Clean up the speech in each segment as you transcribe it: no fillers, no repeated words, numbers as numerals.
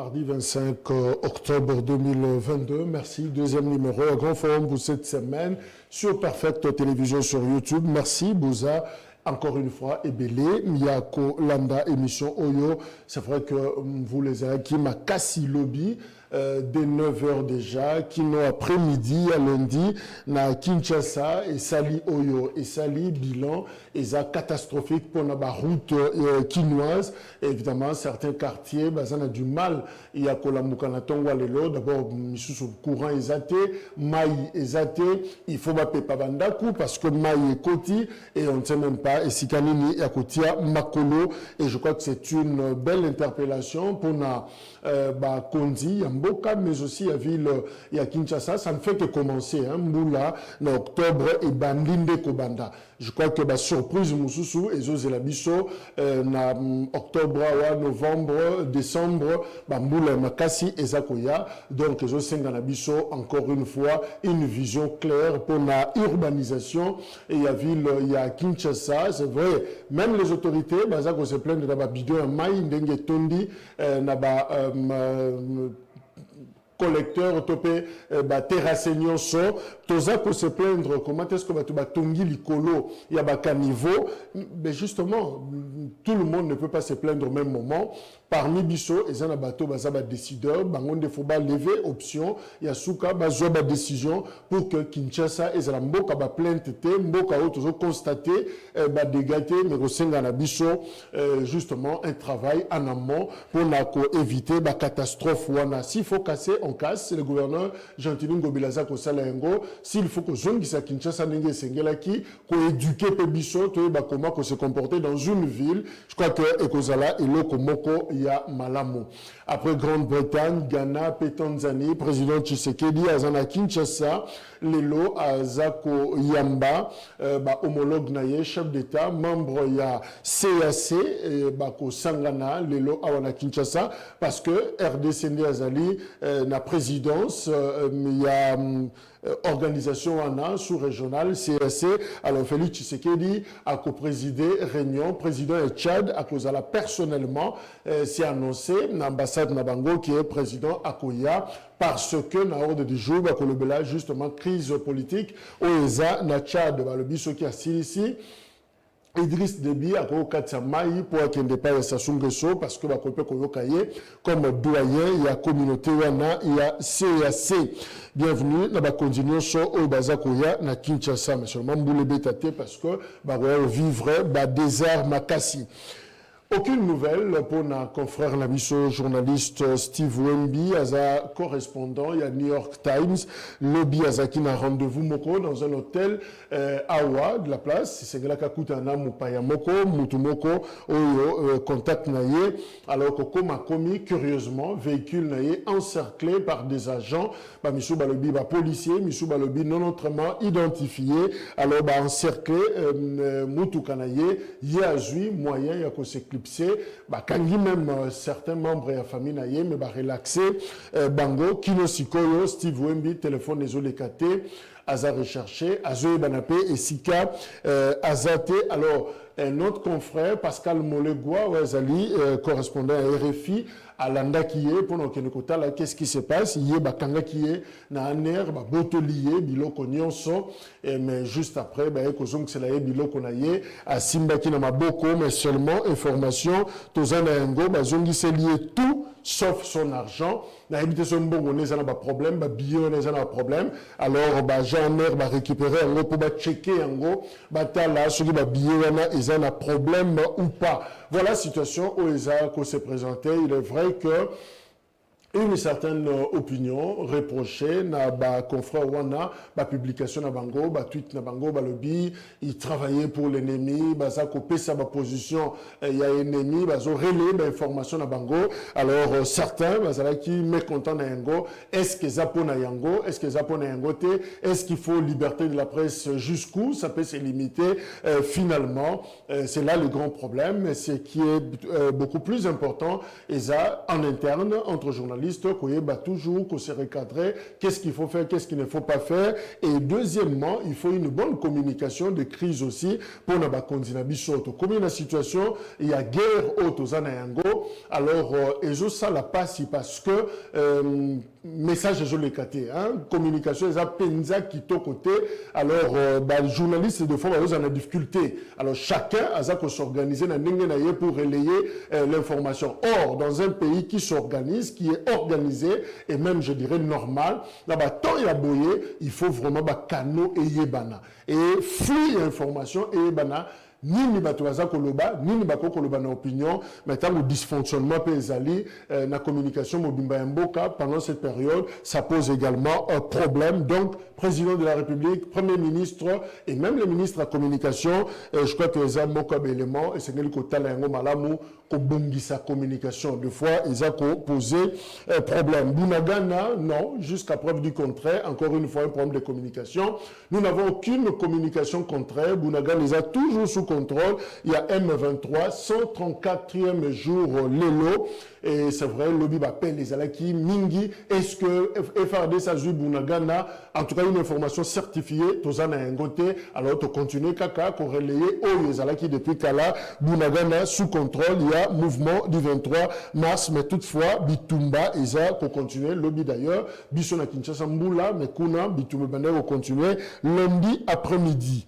mardi 25 octobre 2022. Merci. Deuxième numéro, un grand forum pour cette semaine sur Perfect Télévision sur YouTube. Merci, Bouza. Encore une fois, Ebele, Miyako, Landa, émission Oyo. C'est vrai que vous les avez qui m'a cassé lobby. Dès 9h déjà, Kino après-midi à lundi, na Kinshasa, et Sali Oyo, et Sali Bilan, et ça catastrophique pour la route quinoise. Évidemment, certains quartiers, ça a du mal. Il y a Kolamukanaton Walelo, d'abord, sous courant est Maï est il faut pas Pabandaku parce que Maï est Koti, et on ne sait même pas, et Sikanini et Akotia Makolo, et je crois que c'est une belle interpellation pour na Kondi, Mboka, mais aussi à ville, il y a Kinshasa, ça ne fait que commencer, hein, Mboula, en octobre, et Bandinde Kobanda. Je crois que la surprise, Moussoussou, et Zozelabiso, en octobre, novembre, décembre, Mboula, Makasi, et Zakoya. Donc, Zosenganabiso, encore une fois, une vision claire pour la urbanisation. Et il y a ville, il y a Kinshasa, c'est vrai, même les autorités, Bazako se plaignent de la bidon, Maï, Ndenge Tondi, collecteur topé terrasseignon so toza pour se plaindre comment est-ce que tu tongi likolo il y a bas niveau mais justement tout le monde ne peut pas se plaindre au même moment parmi biso et zana bato bazaba décideur bangonde faut ba lever option ya suka bazwa ba décision pour que Kinshasa et zala mboka ba plainte te mboka o tozo constater ba dégaté mais kosenga na biso justement un travail en amont pour na ko éviter ba catastrophe wana s'il faut casser on casse c'est le gouverneur Gentilin Gobilaza ko sala ngo s'il faut que zongisa Kinshasa ndenge sengela ki ko éduquer pe biso to ba comment ko se comporter dans une ville je crois que ekozala eloko moko ya malamu. Après Grande-Bretagne, Ghana, Tanzanie, président Tshisekedi, Azana Kinshasa, Lelo, Azako Yamba, homologue naye, chef d'État, membre ya CAC, Bako Sangana, Lelo, Awana Kinshasa, parce que RDC Azali, na présidence, il y a organisation ANA sous-régionale, CAC, alors Félix Tshisekedi a co-présidé réunion, président et Tchad, à cause de la personnellement, c'est annoncé, l'ambassade Nabango qui est président Akoya, parce que na ordre du jour, justement, crise politique, OESA, na Tchad, le biso qui a ici, Idriss Déby a Katsa Maï pour qu'il n'y ait pas de Sassou Nguesso parce que comme doyen, il y a communauté wana, il y a CAC. Bienvenue, nous allons continuer sur Obazakoya, na Kinshasa, mais seulement Mboule Bétate parce que vivre désert Makassi. Aucune nouvelle pour notre confrère Nabiso, journaliste Steve Wemby, Aza correspondant, il y a New York Times, Lobby Azaki na rendez-vous moko dans un hôtel Awa de la place, c'est là Kakutana Mupaya Moko, Mutumoko, Oyo, contact naye, alors que ma commis, curieusement, véhicule naye encerclé par des agents, Missou Balobi, policier, Missou Balobi non autrement identifié, alors encerclé, Mutukanaye, Yazui, moyen, Yako s'éclipser, kangi même certains membres de la famille naye, mais relaxé, Bango, Kino Sikoyo, Steve Wemby, téléphone des Olekate, Aza recherché, Azoe Banapé et Sika Azate. Alors, un autre confrère, Pascal Molegua, Ouazali, correspondant à RFI, à Landa qui est, pour nous qu'est-ce qui se passe? Il y a Bakanga qui est, na aner, Botolié, Biloko Nyonso, mais juste après, Ekozong Selaye, Biloko Naye, à Simbaki Namaboko, mais seulement information, Tozana Ngo, Zongi s'est lié tout, sauf son argent. Na évité son bon, on est un problème, billet, on est un problème. Alors, Jean Air va récupérer un gros pour checker un gros, là, celui qui billet, ils ont un problème ou pas. Voilà la situation où ils s'est présenté. Il est vrai que une certaine opinion reprochée na confrère wana publication na bango tweet na bango lobby il travaillait pour l'ennemi ça copé sa position il y a ennemi zo relais information na bango alors certains qui mécontent na yango est-ce que zapo na yango est-ce que zapo na yango te est-ce qu'il faut liberté de la presse jusqu'où ça peut se limiter finalement c'est là le grand problème c'est qui est beaucoup plus important et ça en interne entre journalistes journaliste, toujours qu'on se recadrer, qu'est-ce qu'il faut faire, qu'est-ce qu'il ne faut pas faire. Et deuxièmement, il faut une bonne communication de crise aussi pour ne pas continuer. Comme une situation, il y a guerre aux Anayango, alors ça la passe parce que message je l'ai caté, communication ils a penza qui côté, alors journalistes de fois ils ont des difficultés, alors chacun a ça s'organiser pour relayer l'information. Or dans un pays qui s'organise, qui est organisé et même je dirais normal, là-bas tant il y a boyé, il faut vraiment canaux et yebana et flux d'information et yebana. Ni bato baza koloba, ni bako koloba na opinion, mais tant le dysfonctionnement pesali na communication mobimba mboka pendant cette période, ça pose également un problème. Donc, président de la République, premier ministre et même le ministre de la communication, je crois que les amboka éléments et c'est le côté la yango malamu ko bongisa communication. Deux fois, ils ont posé problème. Bunagana, non, jusqu'à preuve du contraire, encore une fois un problème de communication. Nous n'avons aucune communication contraire. Bunagana les a toujours sous contrôle. Il y a M23, 134e jour l'élo. Et c'est vrai, le lobby appelle les alaki mingi. Est-ce que FRD Sazu Bunagana, en tout cas une information certifiée, Tozana Ngote, alors tu continues kaka, corrélé, les alaki depuis Kala, Bunagana sous contrôle, il y a mouvement du 23 mars, mais toutefois, Bitumba, Isa, pour continuer, lobby d'ailleurs, Bissona Kinshasa Mboula, mais Kuna, Bitumba Bander, pour continuer, lundi après-midi.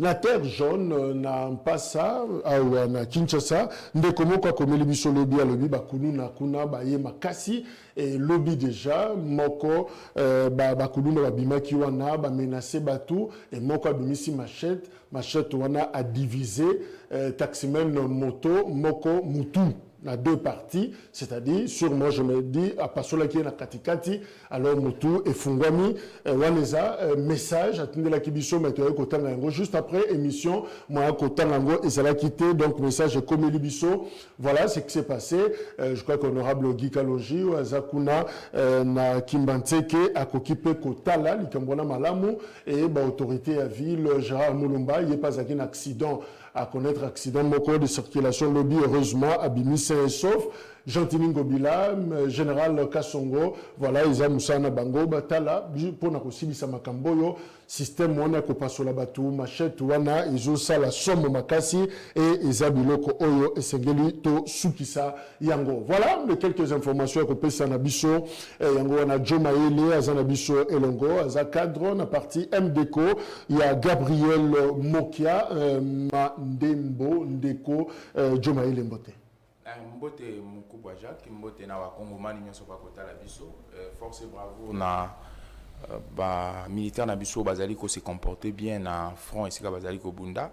La terre jaune n'a pas ça, à Kinshasa, ndekomo kwa komeli biso lobby à lobby bakunu na kuna baye makasi et lobby déjà moko bakunu na babima ki wana ba menacer batu et moko abimisi machette wana a divisé taximen moto moko mutu. Na deux parties, c'est-à-dire sur moi je me dis à Pasola qui est na katikati alors Mutu et Fungwami waneza message attendez la kibiso météo kotangango juste après émission moi kotangango et ça l'a quitté donc message comme libiso voilà ce qui s'est passé je crois qu'honorable Guy Kalonji ou Azakuna na Kimbantseke a kokipe kotala likambona malamu et autorité à ville Gérard Mulumba il est pas un accident à connaître accident moko de circulation lobby heureusement abimi sain et sauf Gentini Ngobila général Kasongo voilà ils ont Moussana Bango batala pour na kosilisa makamboyo système wana ko pasola batu machette wana ils ont ça la somme makasi et izabiloko oyo esengeli to sukisa yango voilà mais quelques informations ko pesa na biso yango wana Joma Ele azana biso elongo aza cadre na partie MDECO il y a Gabriel Mokia Mandembo Ndeko Joma Ele Mbote Mbote mukubwa Jacques mbote na wakongomani nyoso pa kotala biso force bravo na ba militaire na biso bazali ko se comporter bien na front et sika bazali ko bunda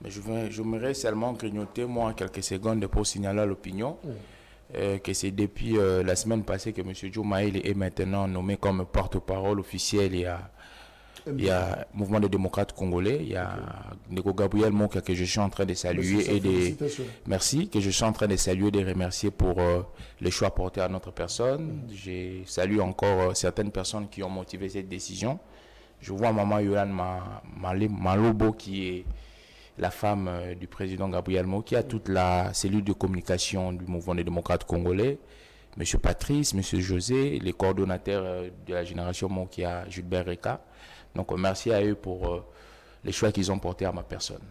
mais j'aimerais seulement grignoter moi quelques secondes pour signaler à l'opinion que c'est depuis la semaine passée que monsieur Joma Ele est maintenant nommé comme porte-parole officiel il y a Mouvement des démocrates congolais, il y a Ndeko Gabriel Mokia que je suis en train de saluer merci, que je suis en train de saluer et de remercier pour les choix apportés à notre personne. Je salue encore certaines personnes qui ont motivé cette décision. Je vois Maman Yolan Malobo qui est la femme du président Gabriel Mokia, toute la cellule de communication du Mouvement des démocrates congolais. Monsieur Patrice, Monsieur José, les coordonnateurs de la génération Mokia, Gilbert Reka. Donc merci à eux pour les choix qu'ils ont portés à ma personne.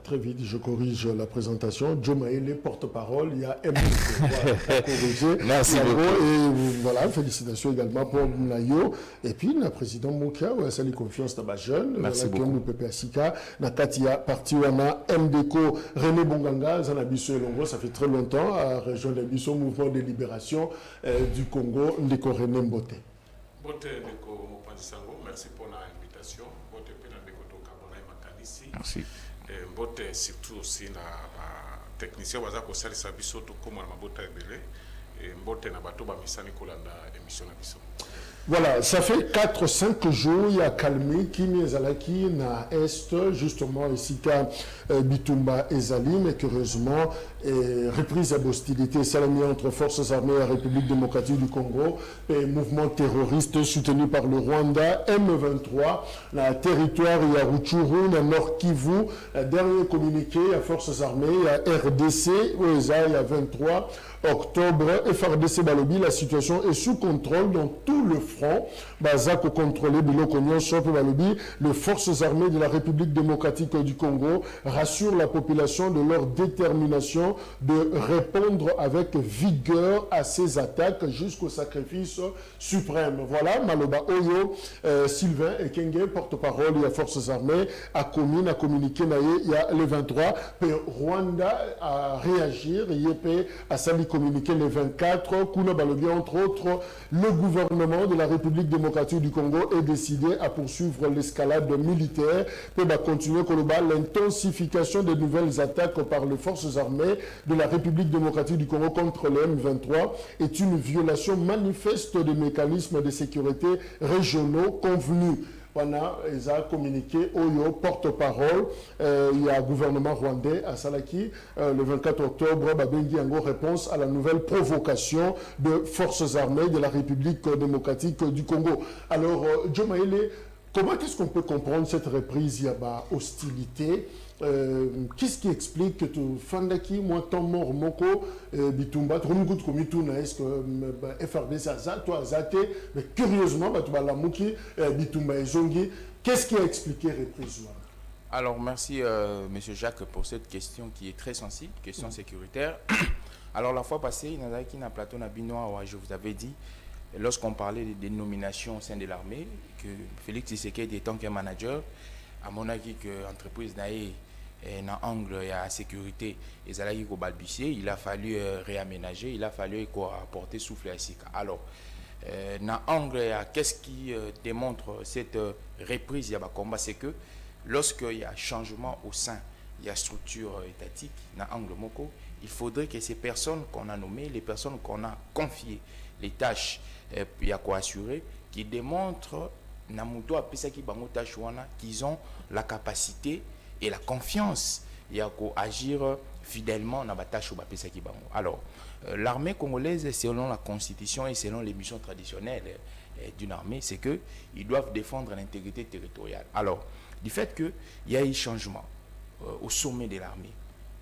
Très vite, je corrige la présentation. Joma Ele, porte-parole, il y a M. Merci beaucoup. Et voilà, félicitations également pour Nayo. Et puis, le président Mokia, on a salué confiance dans ma jeune. Merci beaucoup. Nous, Pepe Asika, Nakatia, parti wana, MDECO, René Bonganga, Zanabiso et Longo, ça fait très longtemps, à rejoindre Biso, Mouvement de libération du Congo, Ndeko René Mbote. Mbote, Ndeko Mopandisango, merci pour l'invitation. Mbote, Pena Ndeko Kabona et Makanisi. Merci. Mbote, surtout aussi, na technicien, waza ko salisa biso, to comme na mabota ebele. Mbote na bato ba misani kolanda émission na biso. Voilà, ça fait 4-5 jours, il y a calmé, Kimi Ezalaki na Est, justement, ici, Bitumba Ezali, mais curieusement, reprise à hostilité salami entre forces armées et la République démocratique du Congo, et mouvement terroriste soutenu par le Rwanda, M23, la territoire, il y a Rutshuru, la Nord Kivu, la dernier communiqué, il y a forces armées, il y a RDC, il y a 23, octobre, FRDC Balobi, la situation est sous contrôle dans tout le front. Bazako contrôlé, Biloko Nyonso Balobi, les forces armées de la République démocratique du Congo rassurent la population de leur détermination de répondre avec vigueur à ces attaques jusqu'au sacrifice suprême. Voilà, Maloba Oyo, Sylvain Ekenge, porte-parole des forces armées, a communiqué il y a le 23, puis Rwanda a réagi, IEP a sali communiqué le 24, Kuna Balobi, entre autres, le gouvernement de la République démocratique du Congo est décidé à poursuivre l'escalade militaire, puis va continuer l'intensification des nouvelles attaques par les forces armées de la République démocratique du Congo contre le M23 est une violation manifeste des mécanismes de sécurité régionaux convenus. On a communiqué au porte-parole, il y a un gouvernement rwandais à Salaki, le 24 octobre, Babengi Yango réponse à la nouvelle provocation de forces armées de la République démocratique du Congo. Alors, Joe Maele, comment est-ce qu'on peut comprendre cette reprise? Il y a hostilité. Qu'est-ce qui explique que tu fandaki moi ton mort moko bitumba tu renouveau comme mituna est-ce que FRDC ça toi azate mais curieusement tu vas la muki bitumba ezongi qu'est-ce qui a expliqué reprise? Alors merci monsieur Jacques pour cette question qui est très sensible, question sécuritaire. Alors la fois passée il y a qui na plateau na binoa je vous avais dit lorsqu'on parlait des nominations au sein de l'armée que Félix Tshisekedi étant qu'un manager à mon avis que l'entreprise naïe dans l'angle de la sécurité, il a fallu réaménager, il a fallu apporter souffle à Sika. Alors, dans l'angle, qu'est-ce qui démontre cette reprise du combat? C'est que lorsqu'il y a changement au sein de la structure étatique, dans l'angle Moko, il faudrait que ces personnes qu'on a nommées, les personnes qu'on a confiées, les tâches, il y a quoi assurer, qui démontrent qu'ils ont la capacité et la confiance et à agir fidèlement dans la tâche. Alors, l'armée congolaise, selon la constitution et selon les missions traditionnelles d'une armée, c'est qu'ils doivent défendre l'intégrité territoriale. Alors, du fait qu'il y a eu changement au sommet de l'armée,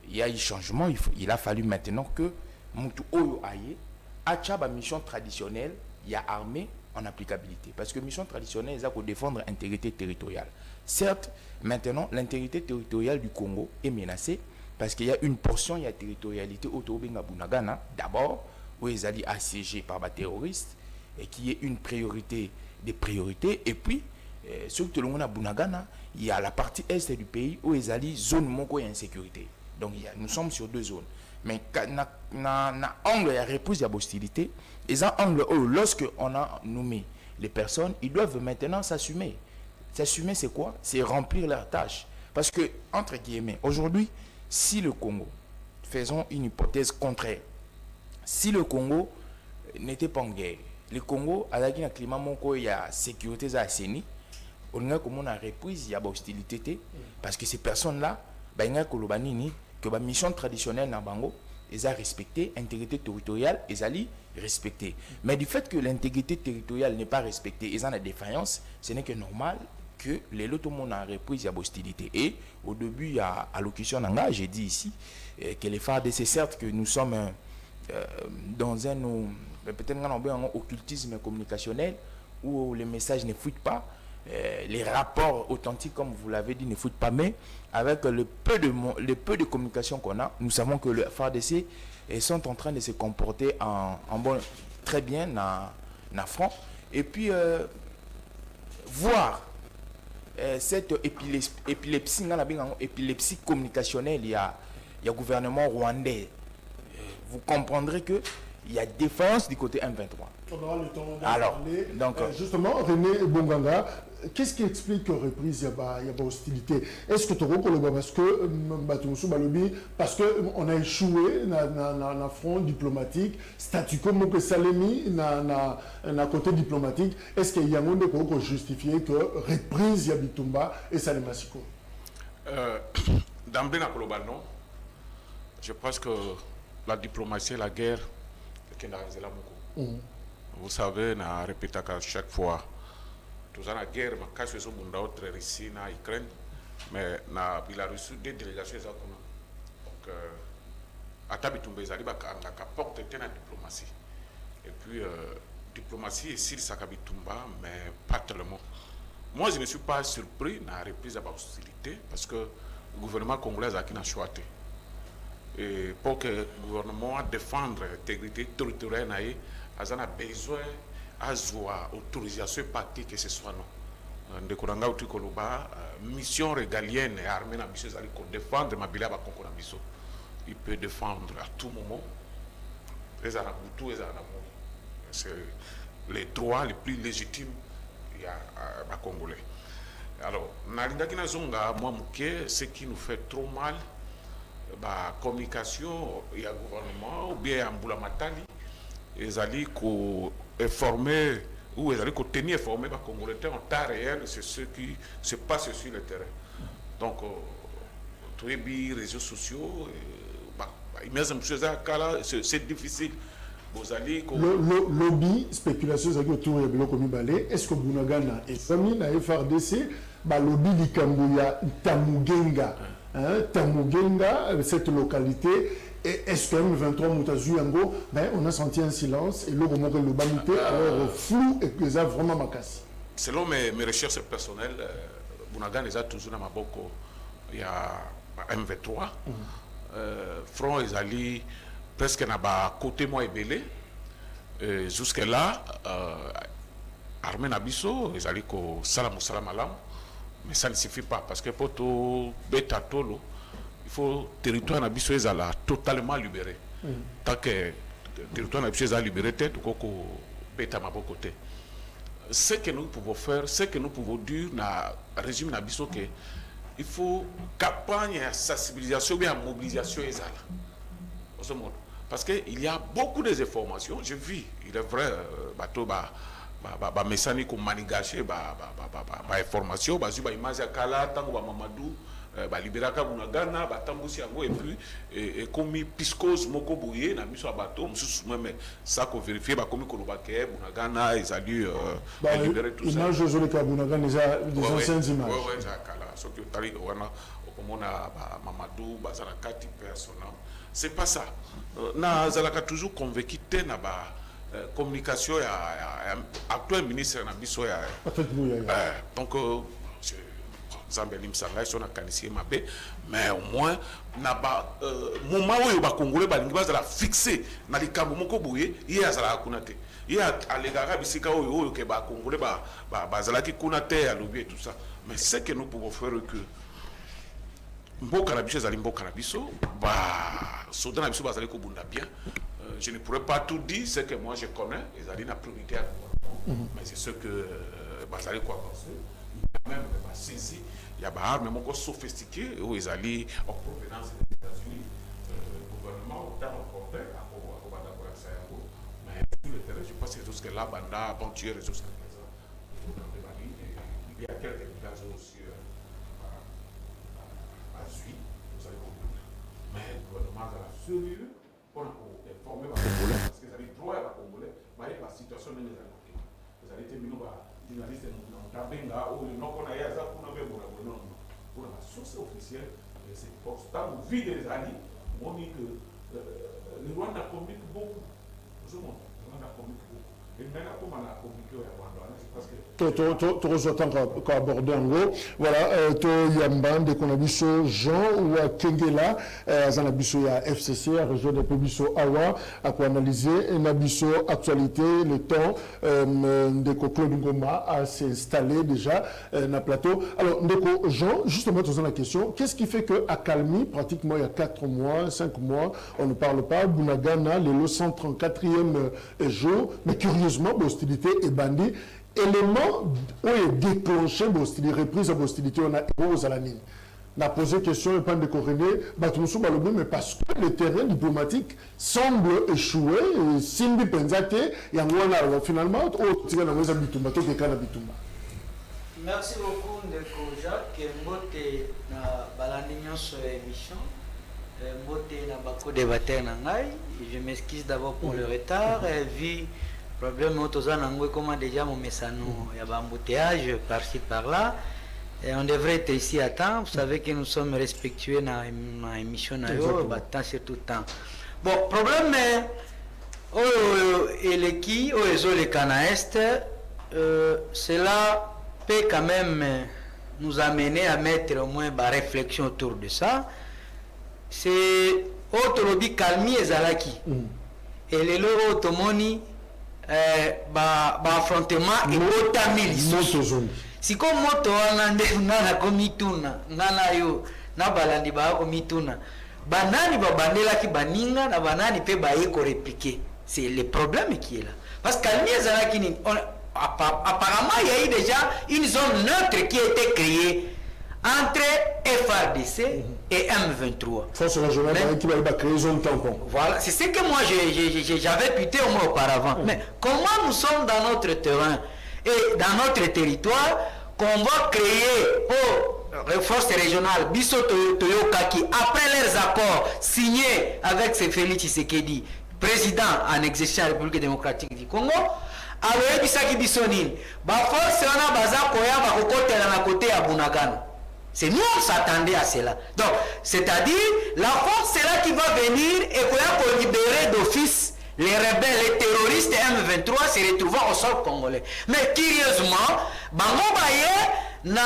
il y a eu changement, il a fallu maintenant que Moutou Oyo Aye, à la mission traditionnelle, il y a armée en applicabilité. Parce que mission traditionnelle, c'est pour défendre l'intégrité territoriale. Certes, maintenant, l'intégrité territoriale du Congo est menacée parce qu'il y a une portion de la territorialité autour de Bunagana, d'abord, où ils allaient assiégés par des terroristes, et qui est une priorité des priorités. Et puis, surtout le monde à Bunagana, il y a la partie est du pays où ils allaient zone moko et insécurité. Donc, nous sommes sur deux zones. Mais dans l'angle de la reprise de l'hostilité, et dans l'angle où, lorsqu'on a nommé les personnes, ils doivent maintenant s'assumer. S'assumer, c'est quoi? C'est remplir leurs tâches. Parce que, entre guillemets, aujourd'hui, si le Congo, faisons une hypothèse contraire, si le Congo n'était pas en guerre, le Congo, avec un climat où il y a sécurité, il y a CENI, on a comme une reprise, il y a hostilité, parce que ces personnes-là, il y a que la mission traditionnelle dans Bango, ils ont respecté l'intégrité territoriale, ils ont respecté. Mais du fait que l'intégrité territoriale n'est pas respectée, ils ont la défaillance, ce n'est que normal que les lots, tout le monde a repris la hostilité. Et au début, à l'occasion d'Anga, j'ai dit ici que les FARDC, c'est certes que nous sommes dans un peut-être un occultisme communicationnel où les messages ne fuitent pas, les rapports authentiques, comme vous l'avez dit, ne fuitent pas, mais avec le peu de communication qu'on a, nous savons que les FARDC sont en train de se comporter très bien dans front. Et puis, voir cette épilepsie communicationnelle, il y a gouvernement rwandais, vous comprendrez que il y a défense du côté M23. On aura le temps d'en Alors, parler. donc, justement, René Bonganga, qu'est-ce qui explique que reprise, il y a hostilité? Est-ce que tu reconnais parce qu'on a échoué dans le front diplomatique, statu quo, que Salemi, dans le côté diplomatique, est-ce qu'il y a un monde qui justifier que reprise, il y a Bitumba et Salemasiko? Dans Bena Global, non. Je pense que la diplomatie et la guerre, vous savez, on a répété à chaque fois. Tous la guerre, mais quand on a autre Russie, na Ukraine, mais na Biélorussie, des délégations donc ata bitumba ezali bakangaka porte te na diplomatie. Et puis diplomatie esilisaka bitumba mais pas tellement. Moi je ne suis pas surpris na reprise à hostilité parce que le gouvernement congolais a qui n'a choisi. Et pour que le gouvernement défendre l'intégrité territoriale il a besoin d'avoir autorisation partie que ce soit non. Ndekuranga uti koloba mission régalienne et armée na biso ezali ko défendre mabila ba konko na biso. Il peut défendre à tout moment. C'est les droits les plus légitimes il y a à Congolais. Alors, ce qui nous fait trop mal, la communication, il y a le gouvernement, ou bien Mboula Matali, ils allaient informer, ou ils allaient tenir informés les Congolais en temps réel, c'est ce qui se passe sur le terrain. Donc, tous les réseaux sociaux, c'est difficile. Lobby, spéculation, autour de Biloko Mibale. Est-ce que Bunagana et Sami, na FRDC, lobby Likambuya, Tamugenga, Tamugenga, cette localité, est-ce que M23 Moutazuyango, on a senti un silence et le moment que le bamité, alors flou et que ça vraiment macassi. Selon mes recherches personnelles, Bunagana est toujours dans ma boko, il y a M23. Front est allé presque na côté moi belé jusque là armée nabiso ils allé ko salam alam mais ça ne suffit pas parce que pour tout beta tolo il faut territoire nabiso est totalement libéré tant que territoire nabiso est libéré tête ko beta ma côté ce que nous pouvons faire ce que nous pouvons dire na régime nabiso que il faut campagne de sensibilisation et de mobilisation au monde. Parce qu'il y a beaucoup d'informations. Je vis, il est vrai, bateau, messani comme manigaché, information, image à Kala, tango Mamadou, Liberaka Bunagana, Tambusi Ango, et puis, comme Piscos Moko Bouye, n'a mis sur un bateau, mais ça qu'on vérifie, comme Kolobake, Bunagana, ils ont dû libérer tout ça. Image aux Bunagana, des anciennes images. Oui, c'est Kala. Ce qui est arrivé, on a Mamadou, Bazalakati, personnel. C'est pas ça. Na Zalaka toujours convaincu que na communication actuel ministre na biso ya donc Zambelim Sanga sont na kanisi mabé mais au moins na ba moment où ba congolais ba lingi bazala fixé na likambo moko boye ye azala kunate ye alegara bisika oyo ke ba congolais bazala ki kunate à lobby et tout ça mais ce que nous pouvons faire que Mboka Nabiso zali Mboka Nabiso, Soudan Nabiso bazali ko bunda bien. Je ne pourrais pas tout dire, ce que moi je connais, ils allaient na priorité à mais c'est ce que bazali quoi penser. Même saisi, il y a des armes encore sophistiquées où ils allaient en provenance des États-Unis. Le gouvernement autant emporté à mais sur le terrain, je pense que tout ce que là, banda, aventure, et tout ça. Il y a quelques villages aussi. Mais le gouvernement a sérieux pour informer les Congolais parce qu'ils avaient droit à la Congolais, mais la situation n'est pas là. Vous allez terminer par journaliste Tabenga ou le nom qu'on a eu à ça pour la source officielle, c'est constant, au vide des années, on dit que le Rwanda communique beaucoup. Le Rwanda communique beaucoup. Et maintenant, comment on a communiqué au Rwanda, parce que voilà, to yamba de konabiso Jean ou Kengela zanabiso ya FCC région de Pebiso Awa à quoi analyser nabiso actualité le temps de Claude Ngoma à s'installer déjà na plateau. Alors Ndeko Jean, justement posant la question, qu'est-ce qui fait que à Kalmi pratiquement il y a 4 mois, 5 mois, on ne parle pas Bunagana le 134e jour, mais curieusement l'hostilité est bandit. Élément où est déclenché l'hostilité, reprise de l'hostilité, on a aux alanines. On a posé question et pas de corréler, mais parce que le terrain diplomatique semble échouer, Simbi Penzate, et finalement, merci beaucoup, Ndeko Jacques, Mbote na balandinyo sur l'émission, Mbote na bako débatteur nangai, je m'excuse d'abord pour le retard, vu problème autres comment déjà mon message il y a un embouteillage par-ci par-là et on devrait être ici à temps. Vous savez que nous sommes respectueux dans l'émission tant surtout temps Bon, problème et les qui, les canaïstes, cela peut quand même nous amener à mettre au moins une réflexion autour de ça. C'est autre lobby calmi et zalaki. Et les loro automoni affrontement et botamili. Si comme moto na komituna ngana yo na balandi ba komituna banani ba bandela ki baninga na banani pe ba yeko répliquer. C'est le problème qui est là. Parce que calmi et zalaki apparemment il y a eu déjà une zone neutre qui a été créée entre FRDC et M23. Force régionale qui va créer zone tampon. Voilà, c'est ce que moi j'avais puté au moins auparavant. Mais comment nous sommes dans notre terrain et dans notre territoire qu'on va créer forces régionales Bisso Toyokaki après leurs accords signés avec ce Félix Tshisekedi, président en exercice de la République démocratique du Congo. Alors bisaki bisonine ba force wana baza koya ba kokotela na côté ya Bunagana. C'est nous on s'attendait à cela. Donc c'est-à-dire la force c'est là qui va venir et koya libérer d'office les rebelles, les terroristes M23 se retrouvant au sol congolais. Mais curieusement, bango baye na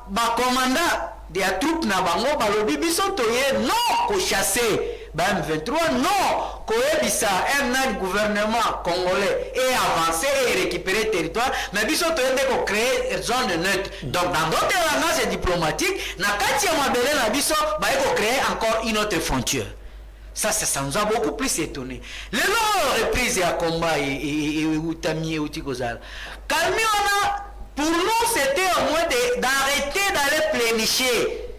ba commandant des troupes na bango balobi biso toye non ko chasser M23 non koyebisa un gouvernement congolais et avancer et récupérer le territoire mais biso toyende ko créer zone neutre. Donc dans d'autres langages diplomatiques na kati ya mabele na biso ba ko créer encore une autre frontière. Ça nous a beaucoup plus étonné. Les longues reprises à combat et Utami et Utikozal. Pour nous, c'était au moins d'arrêter d'aller plénicher.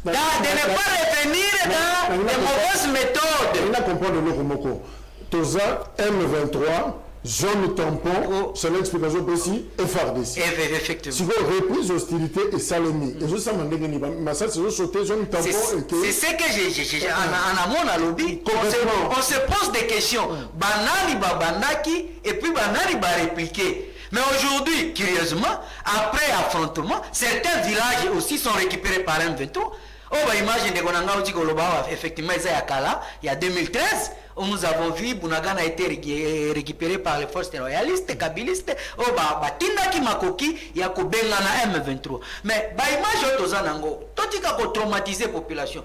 De ne pas revenir dans les mauvaises méthodes. On a compris le Romoko. Toza, M23, zone tampon, c'est l'explication aussi, FRDC. Effectivement. Si vous reprise hostilité et salami, et je sais que ça c'est sauter zone tampon. C'est ce que j'ai en amont à lobby. On se pose des questions. Banani babandaki et puis banani ba répliquer. Mais aujourd'hui, curieusement, après affrontement, certains villages aussi sont récupérés par M23. Oh, bah, imaginez qu'on a dit que effectivement, il y a 2013, où nous avons vu Bunagana a été récupéré par les forces royalistes, kabilistes. Oh, bah, Tindaki Makoki, il y a Kobengana M23. Mais, bah, imagine Tozanango, Totika ko traumatiser la population.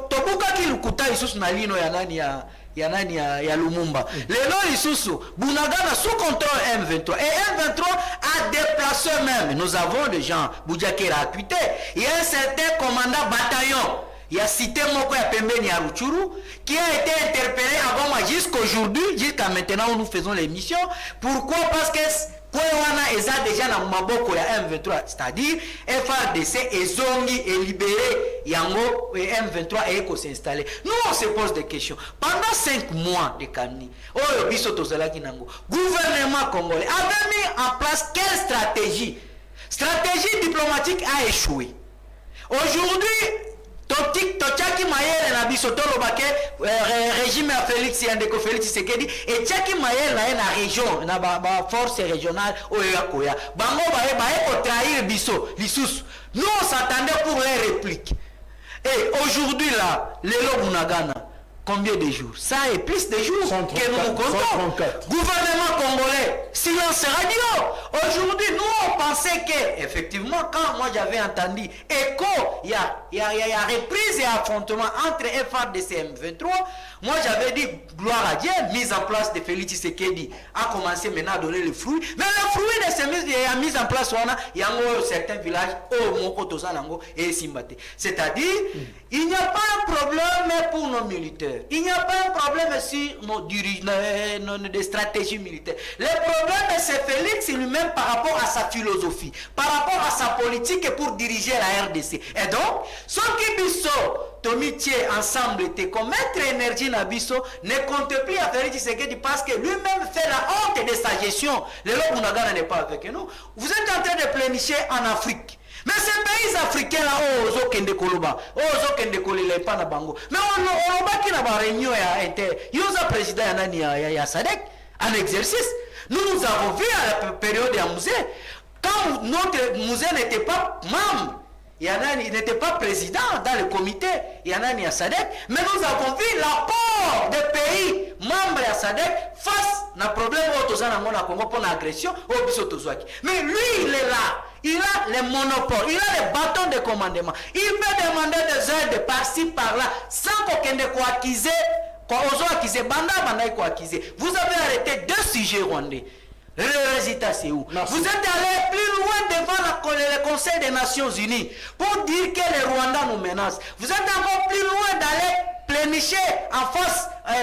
Tobuka ki lukuta isusu na lino ya nani ya Lumumba. Lelo lisusu, Bunagana sous contrôle M23. Et M23 a déplacé même. Nous avons des gens, Boudjakera a tweeté. Il y a un certain commandant bataillon. Il y a cité Moko ya Pembeni ya Ruchuru qui a été interpellé avant moi jusqu'aujourd'hui, jusqu'à maintenant où nous faisons l'émission. Pourquoi? Parce que Kouewana est déjà dans Maboko ya M23, c'est-à-dire FRDC et Zongi est libéré, Yango et M23 et Eko s'installer. Nous on se pose des questions. Pendant 5 mois de Kamni, gouvernement congolais avait mis en place quelle stratégie? Stratégie diplomatique a échoué. Aujourd'hui, Tochaki Mayele na biso tolobake régime à Félix Yandeko Félix Tshisekedi et Tchaki Mayele na région na ba force régionale oyakoya bango ba trahir biso lisusu. Nous on s'attendait pour les répliques. Et aujourd'hui là, Lelo Bunagana, combien de jours? Ça est plus de jours 134, que nous comptons. Gouvernement congolais, silence radio. Aujourd'hui, nous on pensait que, effectivement, quand moi j'avais entendu écho, il y a reprise et affrontement entre FRDC et M23, moi j'avais dit, gloire à Dieu, mise en place de Félix Tshisekedi a commencé maintenant à donner le fruit. Mais le fruit de cette mise en place, il y a certains villages, et Simbate. C'est-à-dire, il n'y a pas un problème pour nos militaires. Il n'y a pas un problème sur nos dirigeants, des stratégies militaires. Le problème, c'est Félix lui-même par rapport à sa philosophie, par rapport à sa politique pour diriger la RDC. Et donc, ceux qui biso, Tomitié, ensemble, était comme maître énergie Nabiso, ne compte plus à Félix Tshisekedi parce que lui-même fait la honte de sa gestion. Le Lobunagana n'est pas avec nous. Vous êtes en train de plénicher en Afrique. Mais ces pays africains là, oh, Zokende Koloba, oh, Zokende Kolile, pas na bango. Mais on va qui n'a pas réunion à inter. Il y a un président à Sadek, en exercice. Nous avons vu à la période de musée, quand notre musée n'était pas membre il n'était pas président dans le comité, Yanani à SADC, mais nous avons vu l'apport des pays membres à SADC face à problème au Congo pour l'agression au Bissotozouaki. Mais lui, il est là. Il a les monopoles, il a les bâtons de commandement. Il peut demander des aides par-ci, par-là, sans qu'aucun ne soit accusé. Vous avez arrêté 2 sujets rwandais. Le résultat, c'est où? Merci. Vous êtes allé plus loin devant le Conseil des Nations Unies pour dire que les Rwandais nous menacent. Vous êtes encore plus loin d'aller plénicher en face à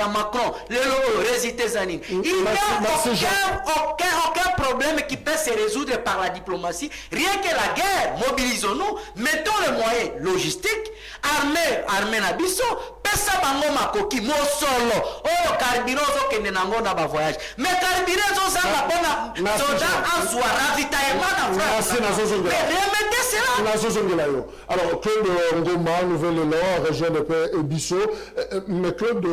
Macron, le résultat Zanine. Il n'y a aucun problème qui peut se résoudre par la diplomatie. Rien que la guerre, mobilisons-nous, mettons les moyens logistiques, armée Nabiso, pesa bango makoki mo solo oh carburant zo kende nango na ba voyage mais carburant zo za la bonne soda en soi ravitaillement en France mais remettez cela. Alors Claude Ngoma, Nouvelle-Éloi, région de paix et Bissau, mais Claude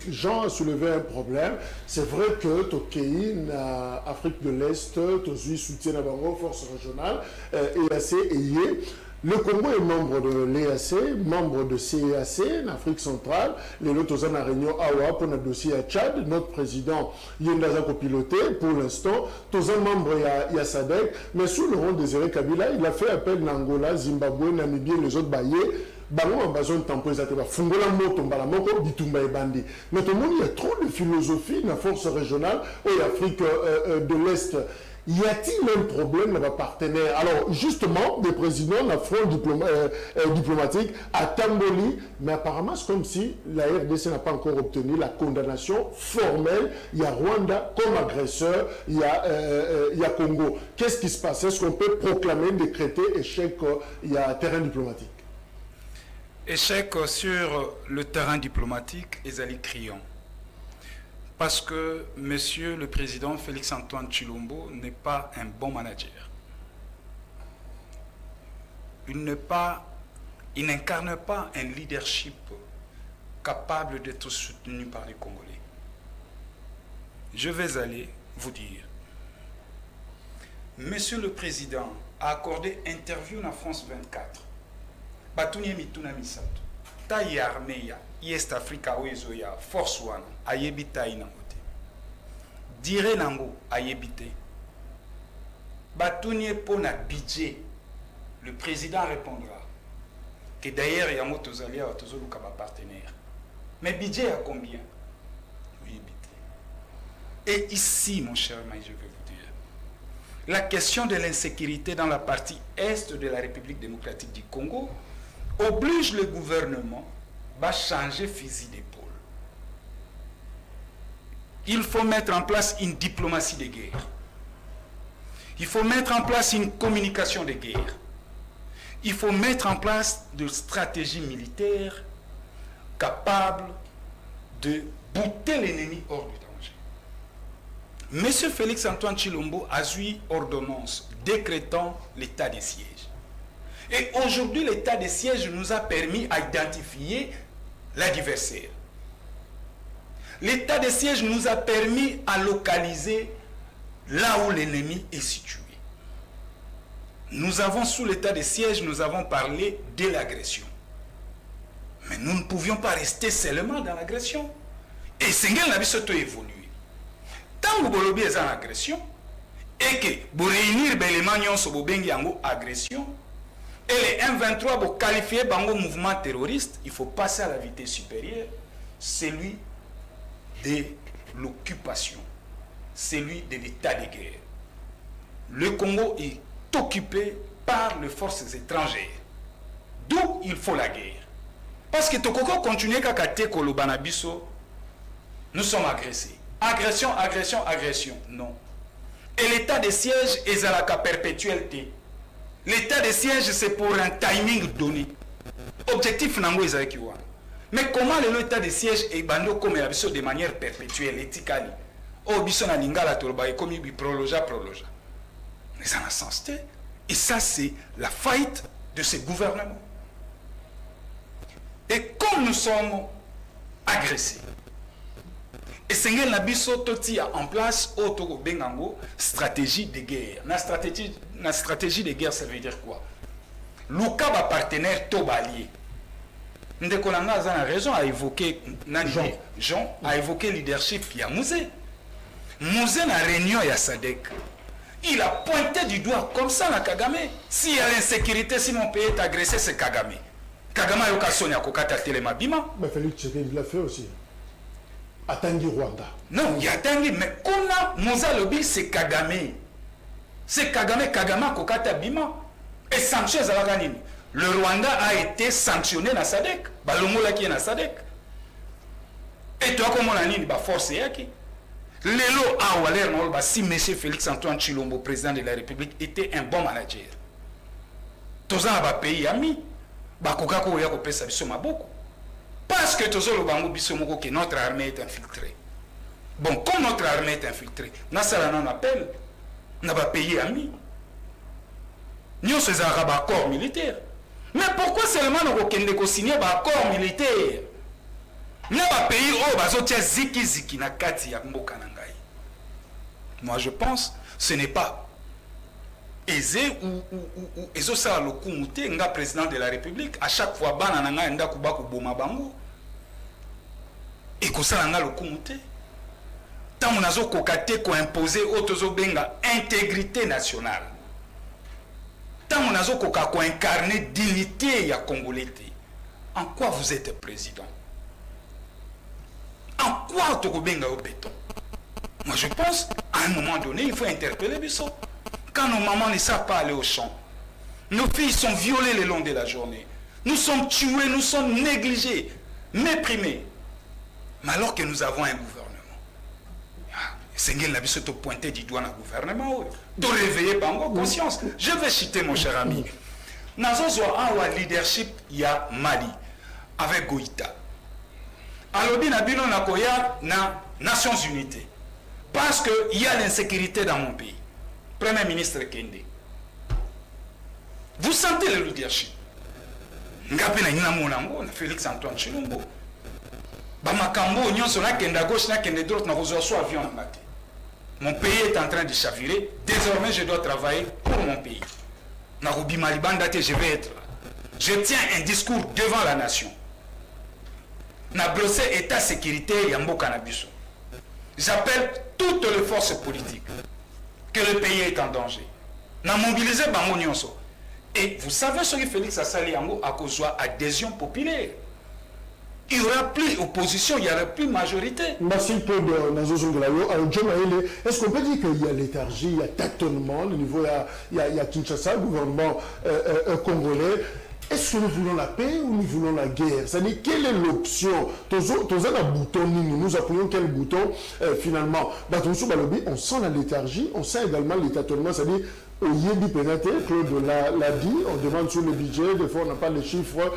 Jean a soulevé un problème. C'est vrai que Tokei na Afrique de l'Est, Tozui soutient la bango force régionale EAC et IE. Le Congo est membre de l'EAC, membre de CEAC, en Afrique centrale. Les autres ont une réunion AOA pour notre dossier à Tchad. Notre président Yendaza copiloté pour l'instant. Tous un membre il y a SADC. Mais sous le rôle de Désiré Kabila, il a fait appel à Angola, Zimbabwe, Namibie et les autres baillés. Bango a besoin de tempo exactement. Fungola moto mbala moko bitumba e bandi. Mais tout le monde, il y a trop de philosophie dans la force régionale ou l'Afrique de l'Est. Y a-t-il un problème dans nos partenaires? Alors, justement, des présidents de la front diplomatique à Tamboli, mais apparemment, c'est comme si la RDC n'a pas encore obtenu la condamnation formelle. Il y a Rwanda comme agresseur, il y a Congo. Qu'est-ce qui se passe? Est-ce qu'on peut proclamer, décréter échec? Il y a terrain diplomatique. Échec sur le terrain diplomatique, Ezali criant. Parce que Monsieur le Président Félix-Antoine Tshilombo n'est pas un bon manager. Il n'incarne pas un leadership capable d'être soutenu par les Congolais. Je vais aller vous dire. Monsieur le Président a accordé interview dans France 24. Batunie mituna misato. Taille armée ya East Africa oezo ya force one ayebita ina ngote. Dire nango ayebite. Batunie pona budget. Le président répondra que d'ailleurs il y a motos alliés à tozolu kaba partenaire. Mais budget à combien? Et ici, mon cher Maï, je vais vous dire, la question de l'insécurité dans la partie est de la République démocratique du Congo oblige le gouvernement à changer fusil d'épaule. Il faut mettre en place une diplomatie de guerre. Il faut mettre en place une communication de guerre. Il faut mettre en place de stratégies militaires capables de bouter l'ennemi hors du danger. Monsieur Félix-Antoine Tshilombo a eu ordonnance décrétant l'état de siège. Et aujourd'hui, l'état de siège nous a permis d'identifier l'adversaire. L'état de siège nous a permis à localiser là où l'ennemi est situé. Nous avons, sous l'état de siège, nous avons parlé de l'agression. Mais nous ne pouvions pas rester seulement dans l'agression. Et Sengel n'a pas évolué. Tant que vous avez une agression, et que vous réunir les éléments sur agression, et les M23 pour qualifier bango mouvement terroriste, il faut passer à la vitesse supérieure, celui de l'occupation, celui de l'état de guerre. Le Congo est occupé par les forces étrangères. D'où il faut la guerre. Parce que Tokoko continue à Kate Kolobanabiso, nous sommes agressés. Agression, agression, agression. Non. Et l'état de siège est à la perpétualité. L'état de siège, c'est pour un timing donné. Objectif nango est avec moi. Mais comment l'état de siège est bando comme de manière perpétuelle, éthicale? Oh, biso na lingala tolba et comme il proloja. Mais ça n'a sens. Et ça, c'est la faillite de ce gouvernement. Et comme nous sommes agressés, Et Sengel Nabiso Toti a en place Otoko Bengango stratégie de guerre. La stratégie de guerre, ça veut dire quoi? Luka va partenaire Tobalier. Ndekolanga a raison à évoquer Jean a évoqué le leadership qui a Mouzé. Mouzé na réunion ya Sadek. Il a pointé du doigt comme ça la Kagame. S'il y a l'insécurité, si mon pays est agressé, c'est Kagame. Kagame a eu Sonia Kokata Telemabima. Mais Félix Tshisekedi l'a fait aussi. À Tanguy Rwanda. Non, il y a Tanguy, mais Kona Mouza Lobby, c'est Kagame. C'est Kagame, Kagame Kokata Bima. Et sanctions à la le Rwanda a été sanctionné dans SADC. Balongola qui est dans SADC. Et toi, comment on a dit, force yaki. Lelo a Waler, si M. Félix Antoine Tshilombo, président de la République, était un bon manager. Tous les pays amis, bakokako ya kopesa biso maboko. Parce que tous les bango biso moko que notre armée est infiltrée. Bon, comme notre armée est infiltrée, Nassala n'en appelle, n'a pas pays amis. Nous sommes un accord militaire. Mais pourquoi seulement nous avons signé un accord militaire? Nous avons pays où bazotia ziki ziki na kati ya mboka na ngai. Moi je pense ce n'est pas aisé ou ezo sa le kumute nga président de la République à chaque fois bana na ngai nda kuba ko boma bango. Et ko sala nga le kumute. Tant on azo kokate ko imposer otozo benga intégrité nationale. Tant on a ko incarné dignité ya Congolais. En quoi vous êtes président? En quoi tu benga au béton? Moi je pense, à un moment donné, il faut interpeller Bissot. Quand nos mamans ne savent pas aller au champ, nos filles sont violées le long de la journée, nous sommes tués, nous sommes négligés, méprimés. Mais alors que nous avons un gouvernement, Sengel Nabiso te pointer du doigt dans le gouvernement, de réveiller par vos conscience. Je vais citer mon cher ami. Dans un leadership, il y a Mali, avec Goïta. Alors, il y a les Nations Unies. Parce qu'il y a l'insécurité dans mon pays. Premier ministre Kende. Vous sentez le leadership. Félix Antoine Tshilombo. Bamakambo, Union sur la Kenda gauche, la Kenda droite, n'a pas avion en matin. Mon pays est en train de chavirer. Désormais, je dois travailler pour mon pays. Naroubi Malibandate, je vais être là. Je tiens un discours devant la nation. Na brossé état sécuritaire Yambo Canabiso. J'appelle toutes les forces politiques que le pays est en danger. Na mobilisé Bango Nyonso. Et vous savez ce que Félix Assali Yango a cause adhésion populaire. Il n'y aura plus opposition, il n'y aura plus majorité. Merci pour est-ce qu'on peut dire qu'il y a léthargie, il y a tâtonnement, au niveau, il y a Kinshasa, le gouvernement congolais. Est-ce que nous voulons la paix ou nous voulons la guerre? C'est-à-dire, quelle est l'option? Tous un bouton, nous appuyons quel bouton finalement? On sent la léthargie, on sent également les tâtonnements, c'est-à-dire, Claude l'a dit, on demande sur le budget, des fois on n'a pas les chiffres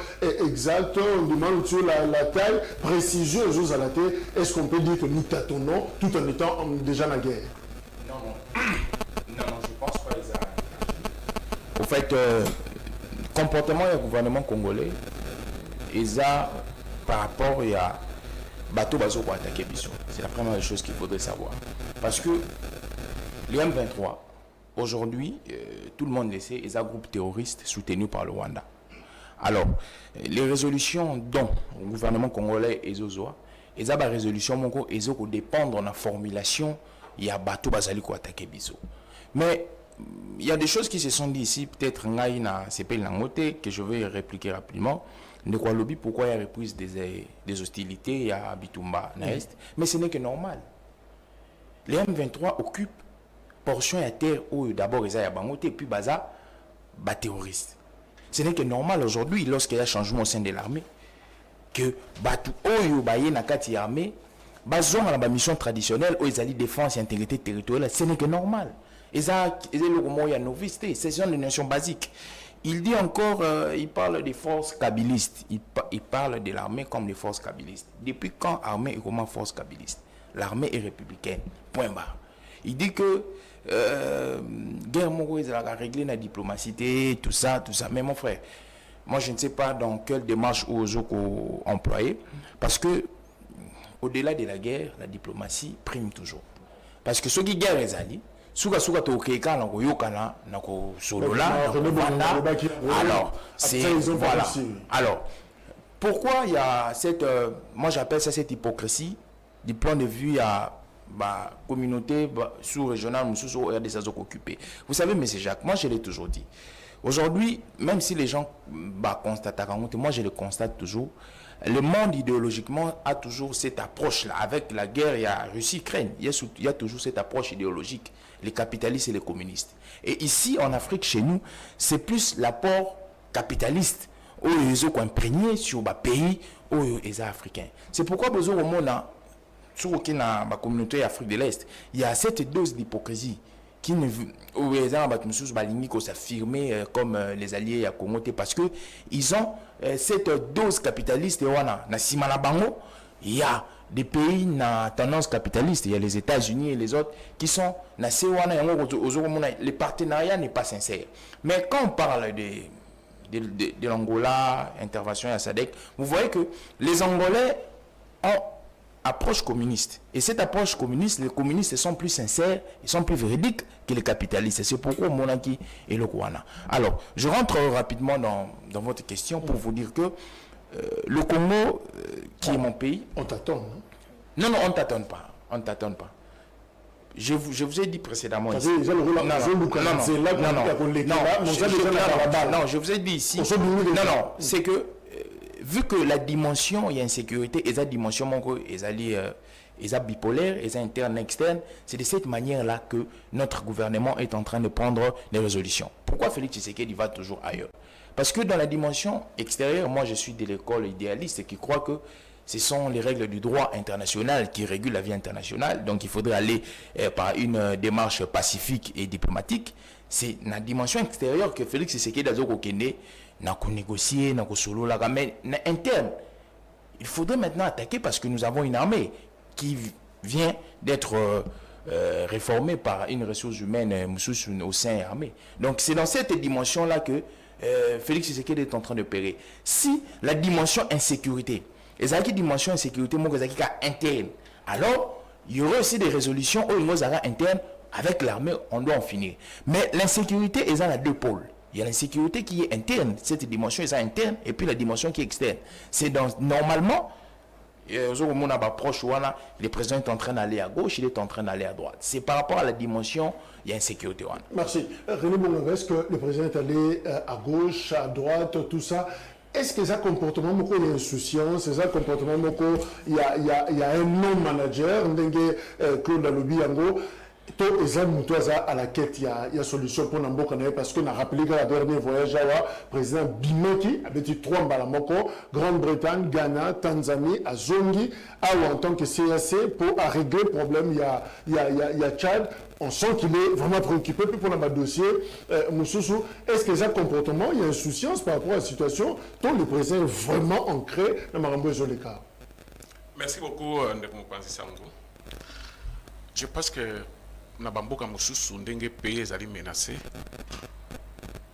exacts, on demande sur la taille, précision aux à la tête. Est-ce qu'on peut dire que nous tâtonnons tout en étant déjà dans la guerre? Non, je pense pas ça. Au fait, comportement du gouvernement congolais, par rapport à bateau bazo pour attaquer Bissot. C'est la première chose qu'il faudrait savoir. Parce que les M23, aujourd'hui, tout le monde le sait, ils sont un groupe terroriste soutenu par le Rwanda. Alors, les résolutions dont le gouvernement congolais et Zozoa, ils ont des résolutions qui dépendent de la formulation, il y a bateau bazali pour attaquer Bissot. Mais il y a des choses qui se sont dites ici, peut-être que je vais répliquer rapidement. De quoi lobby, pourquoi il y a reprise des hostilités à Bitumba, mais ce n'est que normal. Les M23 occupent portion à terre où d'abord ils ont bangoté puis baza terroriste. Ce n'est que normal aujourd'hui lorsqu'il y a un changement au sein de l'armée que batu oyo baye na kati armée bazonga na ba mission traditionnelle où ils allaient défense et intégrité territoriale. Ce n'est que normal. Ils ont le mot ya novice, c'est une notion basique. Il dit encore, il parle des forces kabylistes. Il parle de l'armée comme des forces kabylistes. Depuis quand l'armée est comme force kabylistes? L'armée est républicaine. Point barre. Il dit que guerre mongolaise a réglé la diplomatie, tout ça. Mais mon frère, moi je ne sais pas dans quelle démarche aux employés, parce que au-delà de la guerre, la diplomatie prime toujours. Parce que ceux qui guerre les alliés, souka to keka na koyokana na ko solola alors c'est voilà. Alors pourquoi il y a cette moi j'appelle ça cette hypocrisie du point de vue à communauté sous-régionale ou des zones occupées. Vous savez, M. Jacques, moi je l'ai toujours dit. Aujourd'hui, même si les gens constatent, moi je le constate toujours, le monde idéologiquement a toujours cette approche-là. Avec la guerre, il y a Russie-Ukraine, il y a toujours cette approche idéologique, les capitalistes et les communistes. Et ici, en Afrique, chez nous, c'est plus l'apport capitaliste où ils ont imprégné sur le pays où ils sont africains. C'est pourquoi besoin au monde, sur la communauté Afrique de l'Est, il y a cette dose d'hypocrisie qui ne veut s'affirmer comme les alliés à Congo parce que ils ont cette dose capitaliste. Il y a des pays na tendance capitaliste, il y a les États-Unis et les autres qui sont les partenariats n'est pas sincère. Mais quand on parle de l'Angola, intervention à SADC, vous voyez que les Angolais ont approche communiste. Et cette approche communiste, les communistes sont plus sincères, ils sont plus véridiques que les capitalistes. C'est pourquoi Monaki et le Kouana. Alors, je rentre rapidement dans votre question pour vous dire que le Congo, qui est mon pays... On t'attend, non? Non, on ne t'attend pas. On ne t'attend pas. Je vous ai dit précédemment ici. Je vous ai dit ici. Non, c'est que vu que la dimension, il y a une sécurité, et la dimension, ils sont bipolaires, ils sont internes, externes, c'est de cette manière-là que notre gouvernement est en train de prendre des résolutions. Pourquoi Félix Tshisekedi va toujours ailleurs? Parce que dans la dimension extérieure, moi je suis de l'école idéaliste qui croit que ce sont les règles du droit international qui régulent la vie internationale. Donc il faudrait aller par une démarche pacifique et diplomatique. C'est dans la dimension extérieure que Félix Tshisekedi a n'a négocier, n'a solo là, mais interne. Il faudrait maintenant attaquer parce que nous avons une armée qui vient d'être réformée par une ressource humaine au sein armée. Donc c'est dans cette dimension-là que Félix Tshisekedi est en train de périr. Si la dimension insécurité, et la dimension insécurité, interne, alors il y aura aussi des résolutions où il y aura interne avec l'armée, on doit en finir. Mais l'insécurité est à deux pôles. Il y a l'insécurité qui est interne, cette dimension est interne, et puis la dimension qui est externe. C'est normalement, le président est en train d'aller à gauche, il est en train d'aller à droite. C'est par rapport à la dimension, il y a insécurité. Merci. René Bongo, est-ce que le président est allé à gauche, à droite, tout ça? Est-ce que ça comportement, il y a insouciance, ça comportement, il y a un non-manager, Claude Lalobi Yango, à la quête, il y a solution pour Namboka parce qu'on a rappelé que la dernière voyage, le président Bimeki avait dit 3 Mbalamoko, Grande-Bretagne, Ghana, Tanzanie, à Zongi, en tant que CAC pour régler le problème. Il y a Tchad. On sent qu'il est vraiment préoccupé pour le dossier. Moussoussou, est-ce que ça comportement, il y a insouciance par rapport à la situation dont le président est vraiment ancré dans Marambo et Zoleka? Merci beaucoup, Ndekoupanzi Sango. Je pense que na bamboka mosusu ndenge pays ezali menacé,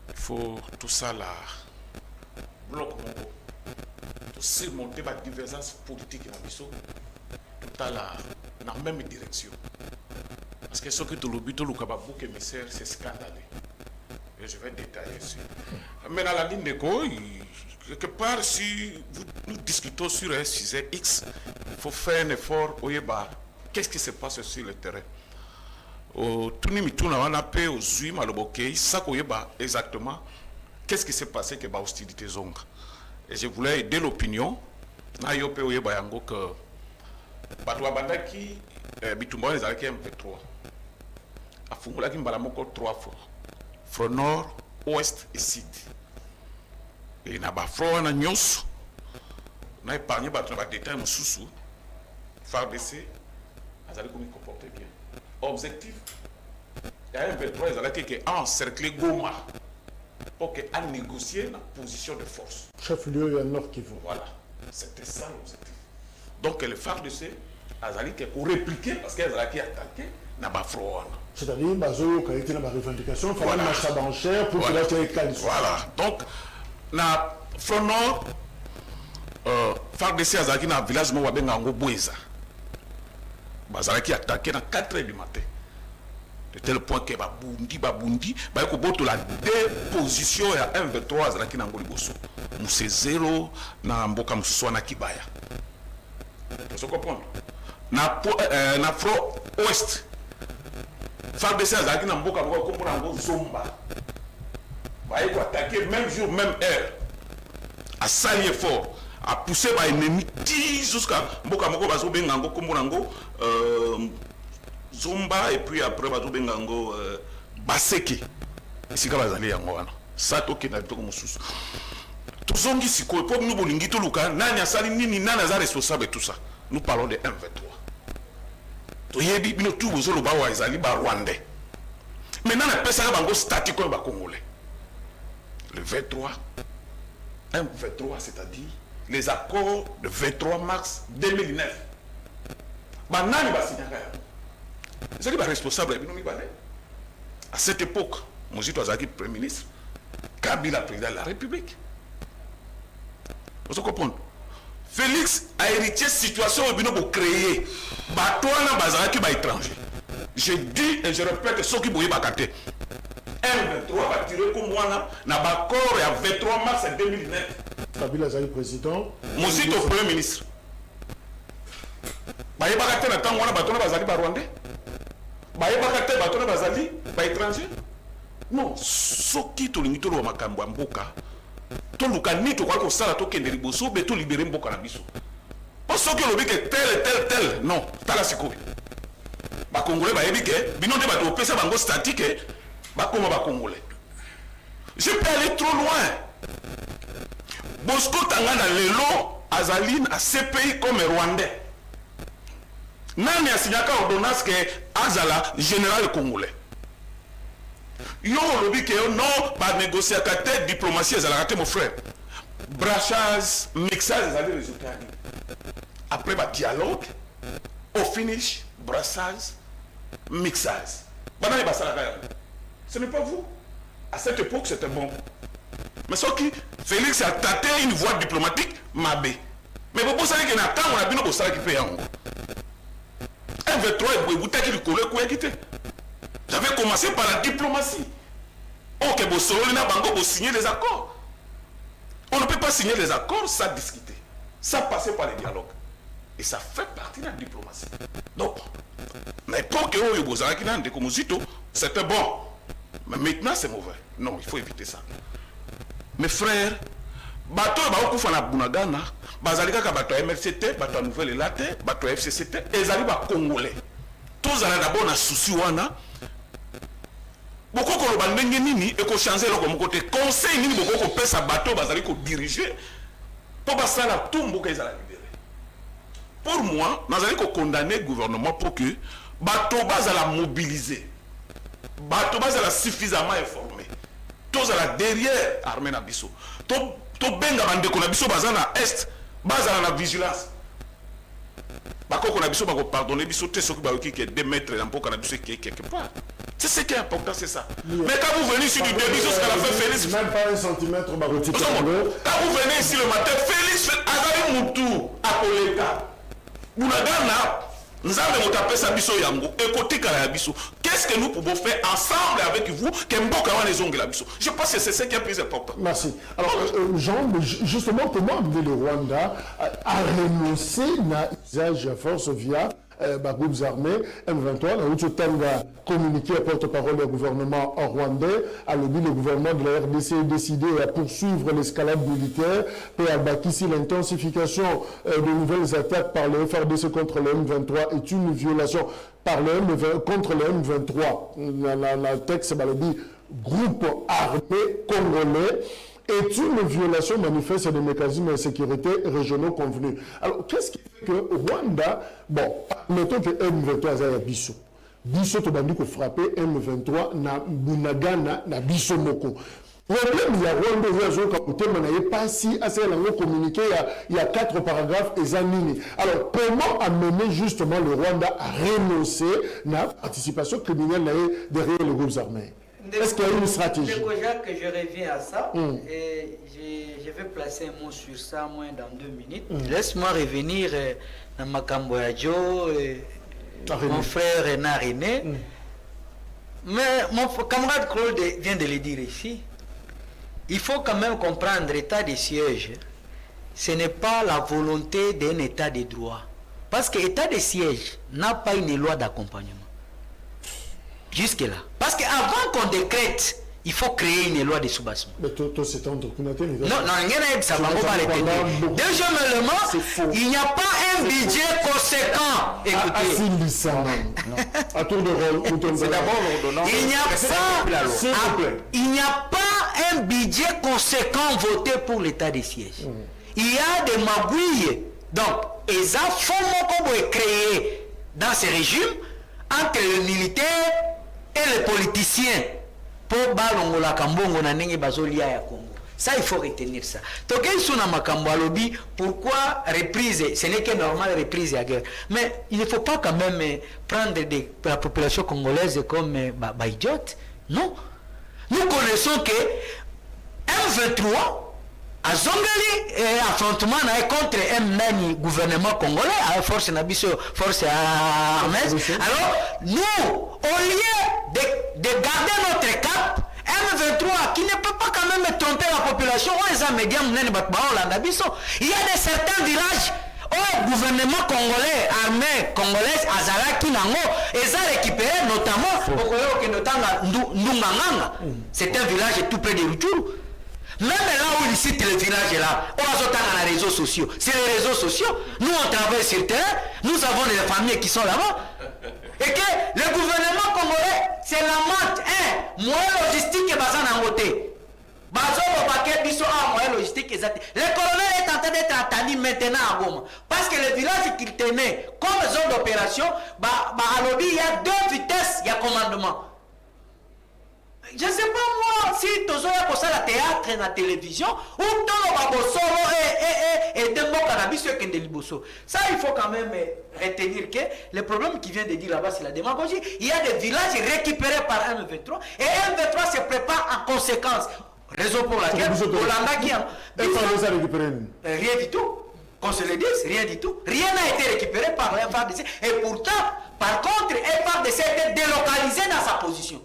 il faut tout ça là bloc moko to surmonter la divergence politique na biso tout à la na même direction parce que ce que tout le but tout le kababou que misère c'est scandaleux et je vais détailler sur mais dans la ligne de quoi quelque part si nous discutons sur un sujet X il faut faire un effort au yeba qu'est-ce qui se passe sur le terrain. Tout on a payé aux huit malobokei, ça exactement qu'est-ce qui s'est passé que hostilité zonga. Et je voulais aider l'opinion. Na yo pe oyeba yango que bato bandaki bitumba les avec MP3. Afungula ki mbala moko 3 fois. Front nord, ouest et sud. Et na ba front na nyos. Na épargné bato ba détail mususu. FARDC azali komi comporter bien. Objectif, il y a un V3 qui a encerclé Goma pour qu'il ait négocié la position de force. Chef-lieu et Nord Kivu. Voilà, c'était ça l'objectif. Donc le FARDC a répliqué parce qu'elle a attaqué Nabafroana. C'est-à-dire, il y a été une revendication, il fallait un achat d'enchères pour que l'autre ait qualifié. Voilà, donc, na Front Nord, FARDC a dans un village où il y a un Boueza. bazalaki attaqué à 4 h du matin. De tel point que babundi, la déposition à 1-23 azalaki na ngoli boso. Mousse 0 na mboka mususu na Kibaya. Vous comprenez? Na front ouest. FARDC azalaki na mboka moko na ngo Zomba. Baye ko attaquer même jour, même heure. À salier fort, à pousser par ennemi 10 jusqu'à mboka moko bazo benga ngo kombo nango Zomba et puis après bazo benga ngo Baseke. Isika bazali yango wana. Sato ke na bitoko mususu. Tozongi siko po nous bolingi to luka nani asali nini nani za responsable tout ça. Nous parlons de 1-23. Toyebi bino tout bozo lo ba wa ezali ba Rwandais. Maintenant na pesa bango statique ko ba Congolais. Le 23 1-23, c'est-à-dire les accords de 23 mars 2009. Banani basinyaka ya. C'est qui responsable bino mibale. À cette époque, Mozito Azaki Premier ministre, Kabila président de la République. Vous comprenez? Félix a hérité situation où bino créer batouana bazaraki ba étranger. Je dis et je répète ce qui bouillé bakate. 1-23 va tirer comme moi na bakor ya 23 mars 2009. Kabila Azali président. Mozito Premier ministre. Baye bakate na tango wana batona bazali ba Rwandais. Baye bakate batona bazali ba étranger. Non, soki to limito lo makambo mboka. To luka ni to kwa ko sala to kende liboso be to libérer mboka na biso. O soki lo bike tel non, tala sikobi. Ba Congolais ba yebike bino de ba to pesa bango statique ba koma ba Congolais. Je peux aller trop loin. Bosco Tangana lelo azaline à CPI comme Rwandais. Nani a signé ordonnance que Azala général congolais. Yo lobi que non pas négocier à tête diplomatie Azala mon frère. Brachage, mixage azali résultat. Après ba dialogue au finish brassage, mixage. Banani basalaka. Ce n'est pas vous. À cette époque c'était bon. Mais ce qui Félix a tâté une voie diplomatique mabé. Mais vous savez que Nathan on a bien au salaire qui paye en 1-23 et vous t'avez dit que j'avais commencé par la diplomatie. Ok, vous signer les accords. On ne peut pas signer les accords sans discuter, sans passer par les dialogues. Et ça fait partie de la diplomatie. Donc, mais pour que vous ayez c'était bon. Mais maintenant c'est mauvais. Non, il faut éviter ça. Mes frères, bateau ba na Bunagana, bazalika ka bateau MRCT, bateau Nouvelle Elate, bateau FCCT, ezali ba Congolais. Tous ala d'abord na souci wana. Beaucoup ko bandenge nini et ko changer le comme côté conseil nini beaucoup ko pesa bateau bazali ko diriger pour basala tout mboka ezala libéré. Pour moi, nazali ko condamner le gouvernement pour que bateau bazala mobiliser. Bateau bazala suffisamment informé. Tous à la derrière armée na biso. To benga bandeko na biso bazana est, bazana na vigilance. Bako na biso bako pardonner biso te soki ba ki de mettre en poka na biso qui quelque part. C'est ce qui est important, c'est ça. Oui. Mais quand vous venez sur du début jusqu'à la fin Félix même pas un centimètre baroti. Quand vous venez ici le matin Félix fait azali mutu akoleka. Bunagana Nzambe motapesa biso yango ekotika ya biso. Qu'est-ce que nous pouvons faire ensemble avec vous que mboka wana ezongela biso? Je pense que c'est ce qui est plus important. Merci. Alors Jean, justement comment amener le Rwanda à renoncer à l'usage de force via groupes armés M23 na Utotanga communiqué à porte-parole du gouvernement rwandais a le gouvernement de la RDC est décidé à poursuivre l'escalade militaire et à bâtir l'intensification de nouvelles attaques par le FRDC contre le M23 est une violation par le contre le M23 la texte le dit groupe armé congolais est une violation manifeste des mécanismes de sécurité régionaux convenus. Alors, qu'est-ce qui fait que Rwanda, bon, mettons que M23 a Bisso. Bisso, tu as dit que frapper M23 na Bunagana na Bisso Moko. Le problème, il y a Rwanda, il n'y a pas si assez communiqué, il y a 4 paragraphes et Zanini. Alors, comment amener justement le Rwanda à renoncer à la participation criminelle derrière les groupes armés? Est-ce qu'il y a une stratégie? Que je reviens à ça et je vais placer un mot sur ça moins dans 2 minutes. Laisse-moi revenir dans Makambo Adjo, mon frère Renard René. Mais mon camarade Claude vient de le dire ici. Il faut quand même comprendre l'état de siège. Ce n'est pas la volonté d'un état de droit. Parce que l'état de siège n'a pas une loi d'accompagnement. Jusque-là. Parce qu'avant qu'on décrète, il faut créer une loi de soubassement. Mais toi, c'est un truc. Non, ça va pas retenir. Deuxièmement, il n'y a pas un budget conséquent. Écoutez. À tour de rôle. C'est d'abord l'ordonnance. Il n'y a pas un budget conséquent voté pour l'état de siège. Il y a des magouilles. Donc, les fonds est créé dans ce régime entre les militaires et les politiciens. Pour balongola kambongo na ndenge bazolia ya Congo. Ça, il faut retenir ça. Donc, ils sont dans Makambo à lobby. Pourquoi reprise? Ce n'est que normal, reprise à guerre. Mais il ne faut pas quand même prendre la population congolaise comme idiote. Non. Nous connaissons que M23 a zongeli affrontement contre un gouvernement congolais, à force nabiso, force armée. Alors, nous, au lieu de garder notre cap, M23 qui ne peut pas quand même tromper la population, il y a des certains villages au gouvernement congolais, armée congolaise, Azalaki Nango, ils ont récupéré notamment Ndunganganga. C'est un village tout près de Rutshuru. Même là où il cite le village là, on a dans les réseaux sociaux. C'est les réseaux sociaux. Nous, on travaille sur le terrain. Nous avons des familles qui sont là-bas. Et que le gouvernement congolais, c'est la mante. Moyen logistique est basé en côté. Le colonel est en train d'être attendu maintenant à Goma. Parce que le village qu'il tenait comme zone d'opération, à lobby, il y a deux vitesses, il y a commandement. Je ne sais pas moi si tu as pour ça la théâtre et la télévision ou ça il faut quand même retenir que le problème qui vient de dire là-bas c'est la démagogie. Il y a des villages récupérés par M23 et M23 se prépare en conséquence. Raison pour laquelle Olanda qui a rien du tout. Qu'on se le dise, rien du tout. Rien n'a été récupéré par FARDC et pourtant par contre FARDC a été délocalisé dans sa position.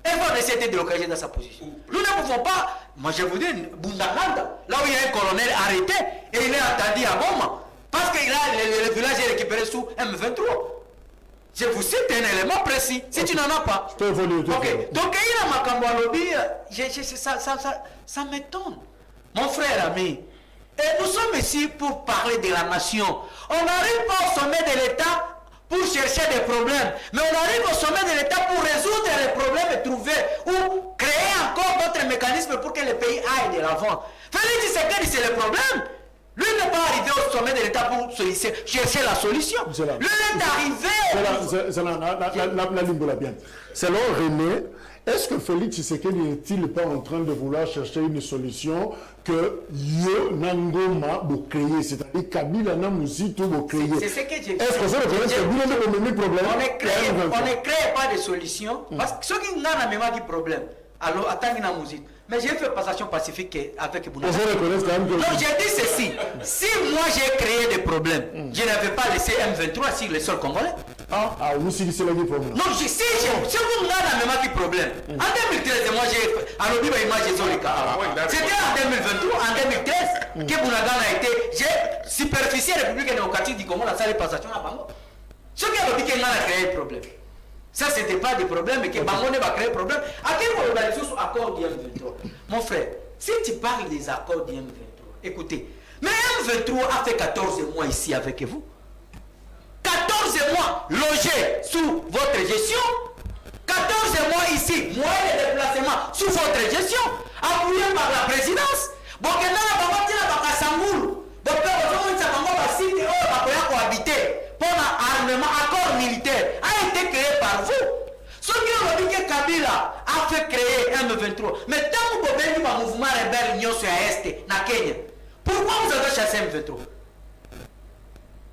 Il faut essayer de délocaliser dans sa position. Nous ne pouvons pas, moi je vous dis, Bundaganda, là où il y a un colonel arrêté et il est attendu à Goma, parce que le village est récupéré sous M23. Je vous cite un élément précis, si tu n'en as pas. Ok, donc il a Makambo à lobby, ça m'étonne. Mon frère ami, et nous sommes ici pour parler de la nation. On n'arrive pas au sommet de l'État pour chercher des problèmes. Mais on arrive au sommet de l'État pour résoudre les problèmes et trouver ou créer encore d'autres mécanismes pour que le pays aille de l'avant. Félix Tshisekedi, c'est le problème. Lui n'est pas arrivé au sommet de l'État pour chercher la solution. Lui est arrivé... Selon René, est-ce que Félix Tshisekedi n'est-il pas en train de vouloir chercher une solution que Yo Nangoma va créer, c'est-à-dire Kabila Namusi tout va créer? C'est ce que j'ai dit. Est-ce que ça reconnaît que vous n'avez pas le problème? On ne crée pas de solution parce que ceux qui n'ont pas de problème, alors attendez la musique. Mais j'ai fait passation pacifique avec Bouna. Donc j'ai dit ceci. Si moi j'ai créé des problèmes, je n'avais pas laissé M23 sur le sol congolais. Vous si c'est le problème. Non, si vous n'avez même pas problème. En 2013, moi j'ai. Alors, c'était en 2023, en 2013, que Bounagana a été. J'ai superficié la République démocratique du Congo, la salle de passation à Bango. Ce qui a dit qu'il a créé un problème. Ça, ce n'était pas des problèmes et que Bango va créer un problème. À quel moment on a sur accord du M23? Mon frère, si tu parles des accords du M23, écoutez, mais M23 a fait 14 mois ici avec vous. 14 mois logés sous votre gestion. 14 mois ici, moyen de déplacement sous votre gestion, appuyé par la présidence. Bon, que là, on va dire à Sangoul. Donc, on va citer, on va cohabiter. Pour l'armement, accord militaire a été créé par vous. Ce qui ont dit que Kabila a fait créer M23. Mais tant que vous avez dit un mouvement rebelle Union sur l'Est, na Kenya, pourquoi vous avez chassé M23?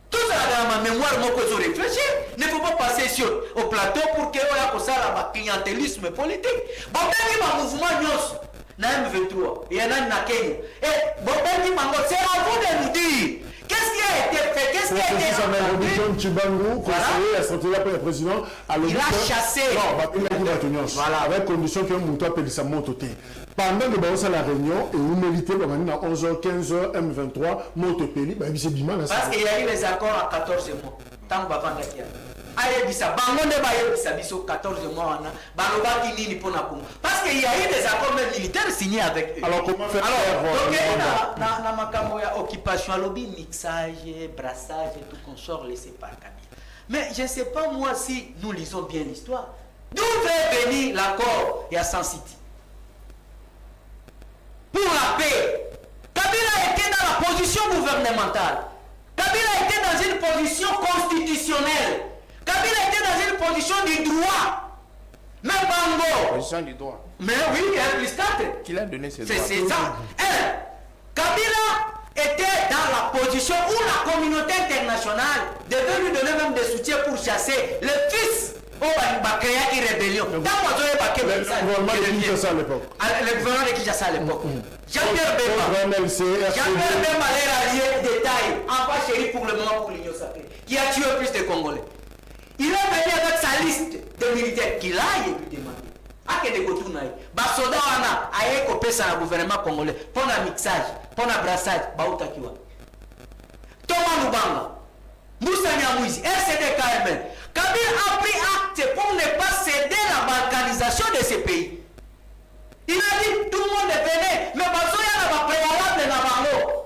Tout ça dans ma mémoire, moi, que je réfléchis. Ne faut pas passer au plateau pour que vous ayez un clientélisme politique. Bon, il y a un mouvement na M23. Il y en a na Kenya. Et bon, c'est à vous de nous dire. Qu'est-ce qui a été fait? Qu'est-ce qui a été entendu? John Chibangu, conseiller à stratégie après le président, il a chassé. Non, il a dit voilà, avec condition que Mouto appelle sa moto. Pendant que nous avons la réunion, et vous méritez, à 11h, 15h, M23, moto peli, c'est dimanche. Parce qu'il y a eu les accords à 14 mois. Tant que vous avez dit. Ayebisa bangonde bayebisa biso 14 mois wana balobaki nini pona Congo parce qu'il y a eu des accords même militaires signés avec eux. Alors comment faire? Alors donc na makambo ya occupation lobby mixage brassage et tout consort laissé par Kabila. Mais je ne sais pas moi si nous lisons bien l'histoire. D'où veut venir l'accord ya San City pour la paix? Kabila était dans la position gouvernementale. Kabila était dans une position constitutionnelle. Kabila était dans une position du droit. Mais Bango. Position du droit. Mais oui, 1 plus 4. Qui l'a donné ce droit? C'est ça. Kabila était dans la position où la communauté internationale devait lui donner même des soutiens pour chasser le fils au Bakaya qui rébellion. Le gouvernement de Kinshasa à l'époque. Le gouvernement de Kinshasa à l'époque. Jean-Pierre Bemba. Jean-Pierre Bemba est allié détail. En bas chéri pour le moment pour l'Union sacrée. Qui a tué plus de Congolais. Il est venu avec sa liste de militaires qu'il a lui demandé. A que des Gotunaï. Basoda wana a copé ça le gouvernement congolais. Pour un mixage, pour un brassage, Baouta Kiwa. Thomas Lubanga, Moussa Nyamouizi, RCD-KML. Kabila a pris acte pour ne pas céder la balkanisation de ces pays. Il a dit tout le monde venait, mais Basoya n'a pas préalable dans Bango.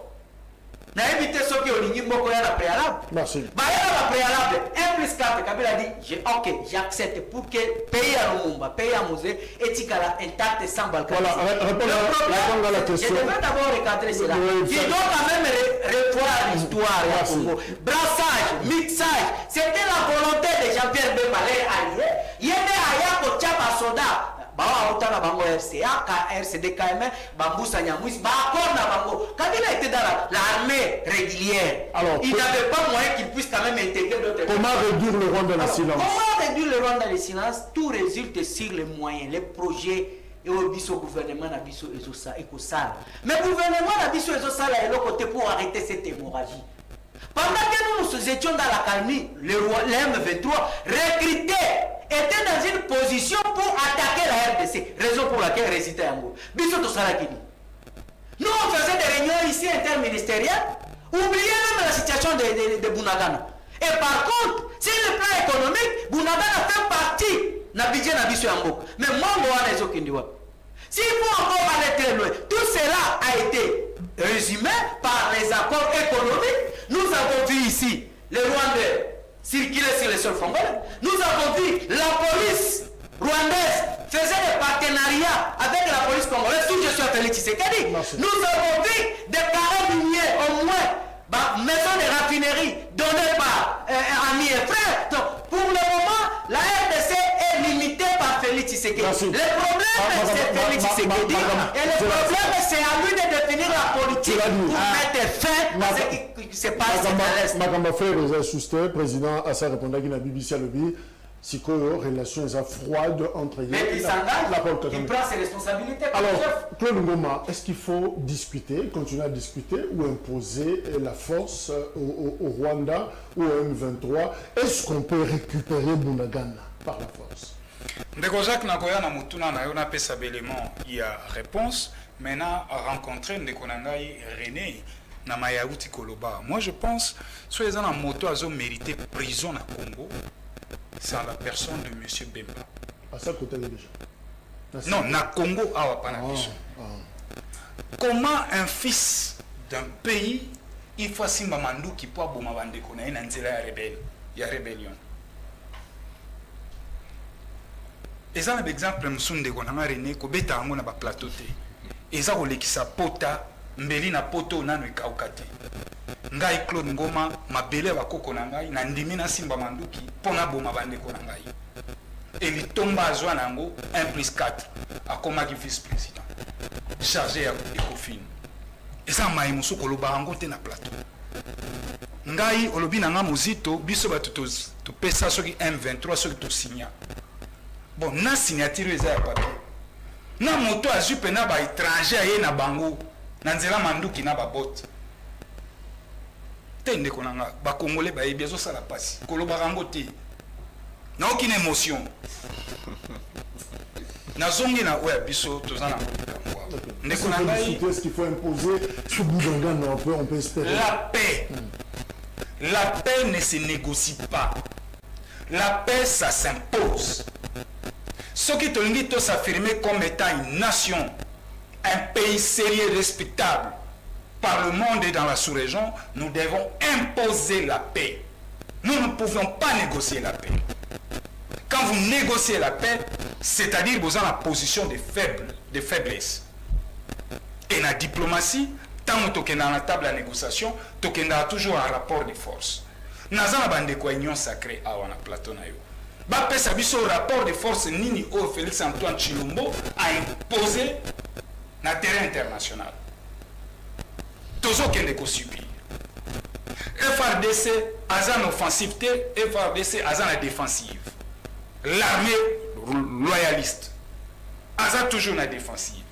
N'a évité ceux qui ont dit Moko y'a la préalable. Merci. Bah y'a la préalable. 1 plus 4, Kabila a dit ok, j'accepte pour que pays à Lumumba, pays à Mosé, Etikala intact sans balkanisation. Voilà, répondre à la question. Je devais d'abord recadrer cela. Il doit quand même revoir l'histoire au Congo. Brassage, mixage, c'était la volonté de Jean-Pierre Bemba, allié. Il y avait Ayako Tchaba Soda. Bawa Otana Bango RCA, RCD-KML, Bamboussa Nyamouis, Bakona Bango. Kabila était dans l'armée régulière. Alors, il n'avait pas moyen qu'il puisse quand même intégrer d'autres. Comment réduire le Rwanda dans le silence? Comment réduire le Rwanda dans le silence? Tout résulte sur les moyens, les projets. Et au biso gouvernement na biso ezosa ekosala. Mais le gouvernement na biso ezosala est le côté pour arrêter cette hémorragie. Pendant que nous étions dans la calmie, le M23 recruté était dans une position pour attaquer la RDC, raison pour laquelle résidait Ango. Biso to Salakini. Nous on faisait des réunions ici interministérielles, oubliez même la situation de Bunagana. Et par contre, sur le plan économique, Bunagana fait partie na budget na biso Ango. Mais moi on a Kindiwa. S'il faut encore aller très loin, tout cela a été résumé par les accords économiques. Nous avons vu ici les Rwandais circuler sur les sols congolais. Nous avons vu la police rwandaise faisait des partenariats avec la police congolaise sous gestion de Félix Tshisekedi. Nous avons vu des carabiniers au moins, maisons de raffinerie données par amis et frères. Donc, pour le moment, la RDC est limitée par Félix Tshisekedi. Le problème, c'est Félix Tshisekedi. Et le problème, c'est à lui de définir la politique pour mettre fin à ce qui se passe à l'Est. Makamba frère Justin, président à sa répondant à la BBC à l'OBI, si que relations froides entre eux. Mais il s'engage, il prend ses responsabilités. Alors, Claude Ngoma, est-ce qu'il faut discuter, continuer à discuter ou imposer la force au Rwanda ou au M23? Est-ce qu'on peut récupérer Bunagana par la force? Ndeko Jacques Nakoya na mutuna na yona pesa belément il y a réponse. Maintenant rencontrer Ndeko Nangai René na Mayauti Koloba. Moi je pense soit les en moto azo mérité prison na Congo. C'est la personne de monsieur Bemba. À ça côté déjà. Non, na Congo awa pana biso. Comment un fils d'un pays il faut simba mandu qui peut boma bandeko na nzela ya rébellion. Eza na exemple msunde ko na René ko beta ngo na ba plateau te. Eza ko lekisa pota mbeli na poto nano ikaukate. Ngai Claude Ngoma mabele bakoko na ngai na ndimi na simba manduki pona boma bandeko na ngai. Eli tomba azwa nango 1 plus 4 akoma ki vice président. Chargé ya Ecofin. Eza mai musu ko loba ngo te na plateau. Ngai olobi na nga muzito biso batu to pesa soki M23 soki to signa. Bon, na signature eza ya papier. Na moto azupe na ba étranger aye na bango. Na nzela manduki na ba bote. tende konanga ba congolais ba ebezo sala pasi koloba rango te na aucune émotion na zongi na oya biso tozana ndeko na ngai est-ce qu'il faut imposer ce boudanga non on peut espérer la paix ne se négocie pas. La paix, ça s'impose. Ceux qui te s'affirmer comme étant une nation, un pays sérieux, respectable par le monde et dans la sous-région, nous devons imposer la paix. Nous ne pouvons pas négocier la paix. Quand vous négociez la paix, c'est-à-dire vous avez la position de faiblesse. Et la diplomatie, tant que dans la table de négociation, tu as toujours un rapport de force. Nous avons une union sacrée à plateau. Bapé Sabiso rapport de force Nini au Félix Antoine Tshilombo a imposé na terrain international. Tozo kende ko subir. FRDC azan offensivité, FRDC azan la défensive. L'armée loyaliste azan toujours la défensive.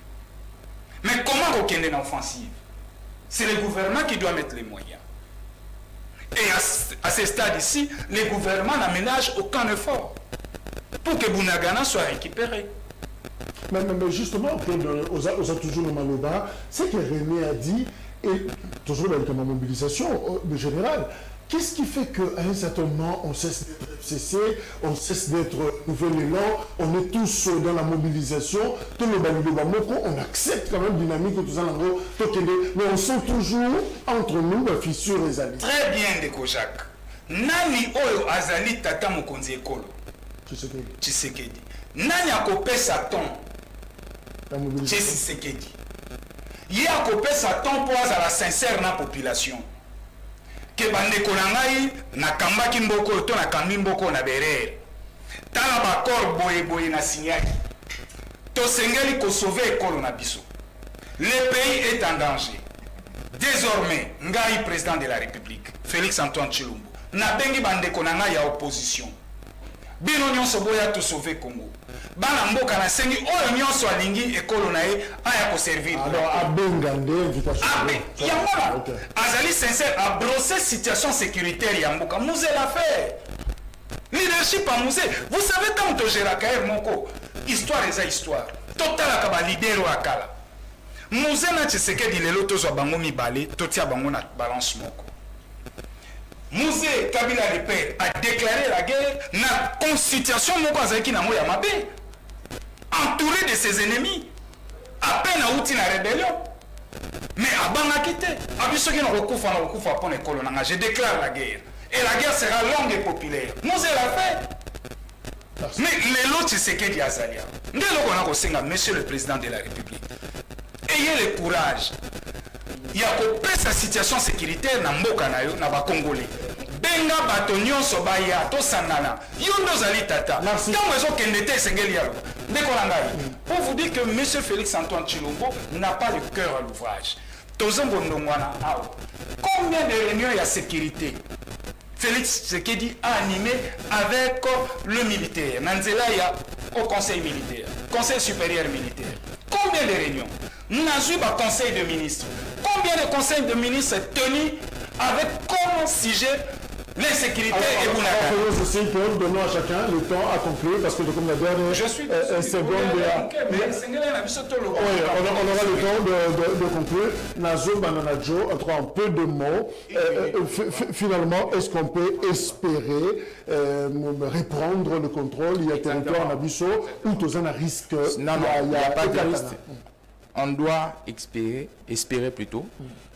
Mais comment on kende na offensive? C'est le gouvernement qui doit mettre les moyens. Et à ce stade ici, le gouvernement n'aménage aucun effort pour que Bunagana soit récupéré. Mais justement, on a toujours le Maloba, c'est que René a dit, et toujours dans la mobilisation générale, qu'est-ce qui fait qu'à un certain moment, on cesse d'être FCC, on cesse d'être nouvel élan, on est tous dans la mobilisation, tout le Balibomoko, on accepte quand même dynamique, tout ça, mais on sent toujours entre nous la fissure et les alliés. Très bien, Ndeko Jacques. Nani oyo azali tata mokonzi ekolo? Tshisekedi. Nani akopesa ton? Tshisekedi. Ye akopesa ton pour azala sincère na population. Que bandeko na ngai nakambaki mboko to nakambi mboko na berere tala bakor boye na signaki tosengeli ko sauver ekolo na biso. Le pays est en danger. Désormais ngai président de la République Félix Antoine Tshilombo na bengi bandeko na ngai ya opposition bino nyonso boya to sauver Congo bana mboka na sengi oyo nyonso alingi ekolo na ye aya ko servir. Alors abenga nde invitation. Yamona azali sincère à brosser situation sécuritaire ya mboka muze l'a fait. Leadership à muze. Vous savez quand on gère KR moko histoire eza histoire. Total akaba leader wa kala. Muze na Tshisekedi lelo tozwa bango mibale totia bango na balance moko. Mouzé Kabila le père a déclaré la guerre na constitution moko azaki na mo ya mabe entouré de ses ennemis à peine à outil la rébellion mais à Bangakite abisoki na kokufa pour ekolo nanga je déclare la guerre et la guerre sera longue et populaire. Mouzé l'a fait mais lelo Tshisekedi azalia ndelo kona ko senga monsieur le président de la République ayez le courage. Il y a sa situation sécuritaire na mboka na yo na ba Congolais. Benga bato nyonso ba ya to sanana. Yondo zali tata. Quand ils ont kendete sengeli yalo. Ndeko na ngai. Pour vous dire que monsieur Félix Antoine Tshilombo n'a pas le cœur à l'ouvrage. Tozongo ndongwana awo. Combien de réunions il y a sécurité? Félix Tshisekedi a animé avec le militaire. Nanzela il y a au conseil militaire, conseil supérieur militaire. Combien de réunions? Nazuba conseil de ministres. Combien de conseils de ministres tenus avec comme sujet l'insécurité et Bunagana? Je sais que donnons à chacun le temps à conclure parce que comme la dernière seconde. On aura le temps de conclure. Nazo Bananajo, en peu de mots, finalement, est-ce qu'on peut espérer reprendre le contrôle? Il y a territoire Nabiso où tous un risque. Non, il n'y a pas de risque. On doit espérer plutôt,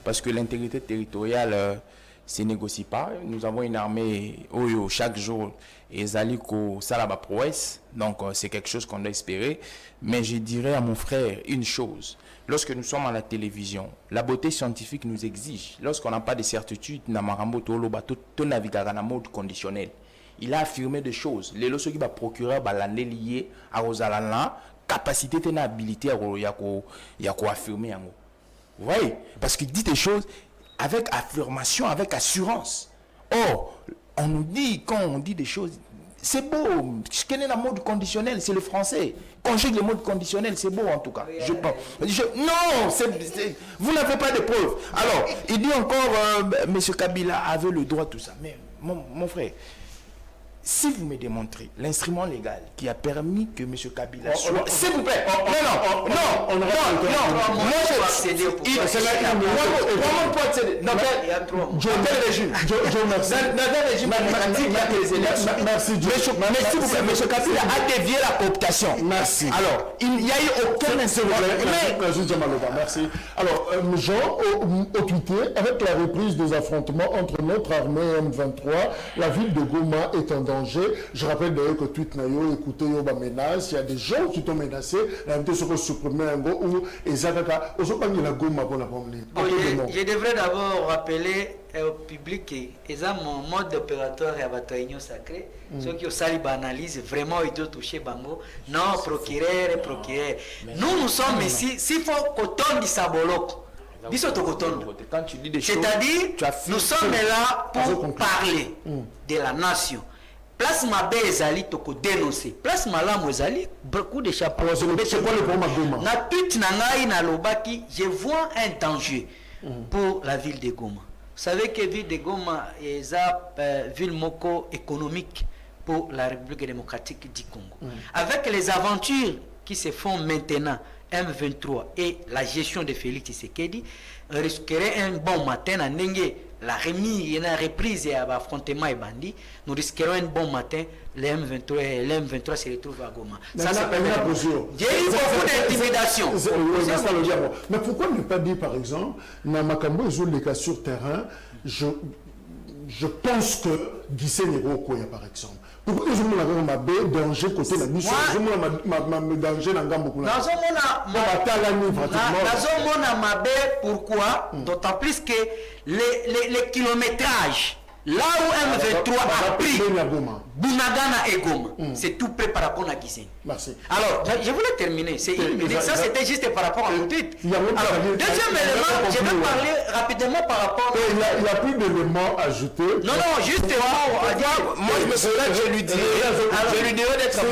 parce que l'intégrité territoriale se négocie pas. Nous avons une armée où chaque jour Ezaliko Salaba prouesse, donc c'est quelque chose qu'on doit espérer. Mais je dirais à mon frère une chose, lorsque nous sommes à la télévision, la beauté scientifique nous exige. Lorsqu'on n'a pas de certitude, Namarambo Toloba, tout navigue en mode conditionnel. Il a affirmé des choses. Les lorsqu'il va procurer l'année liée à Rosalana, capacité et habilité à affirmer en gros. Vous voyez? Parce qu'il dit des choses avec affirmation, avec assurance. Or, on nous dit, quand on dit des choses, c'est beau. Je connais le mode conditionnel, c'est le français. Conjugue le mode conditionnel, c'est beau en tout cas. Je pense. Non, vous n'avez pas de preuves. Alors, il dit encore, M. Kabila avait le droit, tout ça. Mais mon frère, si vous me démontrez l'instrument légal qui a permis que M. Kabila soit... S'il vous plaît. Non. Moi, je vais accéder au pouvoir. Comment peut accéder? Dans quel régime? Dans quel régime démocratique il y a des élections? Merci, Dieu. Mais s'il vous plaît, M. Kabila a dévié la cooptation. Merci. Alors, il n'y a eu aucun instrument. Merci. Alors, Jean, au Twitter, avec la reprise des affrontements entre notre armée et M23, la ville de Goma est en danger. Je rappelle d'ailleurs que tweet nayo, écoutez, il y a des menaces, il y a des gens qui t'ont menacé, la MT se supprimer un go ou Ezakaka, aux autres la Goma pour la promener. Je devrais d'abord rappeler au public que c'est mon mode opératoire et à votre réunion sacrée. Ceux qui ont sali banalise, vraiment ils doivent toucher Bango. Non, procureur. Nous sommes ici, s'il faut qu'on tourne du sabolok. Quand tu dis des choses, c'est-à-dire, nous sommes là pour parler de la nation. Place Mabé Ezali, toko dénoncer. Place Malam Ezali, beaucoup de chapeaux. C'est quoi le problème à Goma? Na tweet nangai na lobaki, je vois un danger pour la ville de Goma. Vous savez que la ville de Goma est une ville moko économique pour la République démocratique du Congo. Avec les aventures qui se font maintenant, M23 et la gestion de Félix Tshisekedi, on risquerait un bon matin à Nengue. La remise et la reprise et l'affrontement est bandit, nous risquerons un bon matin, les M23 se retrouvent à Goma. Ça, c'est pas possible. Il y a eu beaucoup d'intimidation. Mais pourquoi ne pas dire, par exemple, dans Makambo et les cas sur terrain, je pense que Guissé Nero Koya, par exemple. Pourquoi ils ont ma danger côté la mission? Ils ont danger dans Gambo. Pourquoi? D'autant plus que les kilométrages, là où M23 a pris Bunagana et Goma, c'est tout prêt par rapport à Guissé. Merci. Alors, je voulais terminer. C'est une minute. Ça, c'était juste par rapport à mon titre. Alors, deuxième élément, je vais parler rapidement par rapport à... Il n'y a plus d'éléments ajoutés. Non, justement, moi, je me souviens que je lui dirais d'être bon.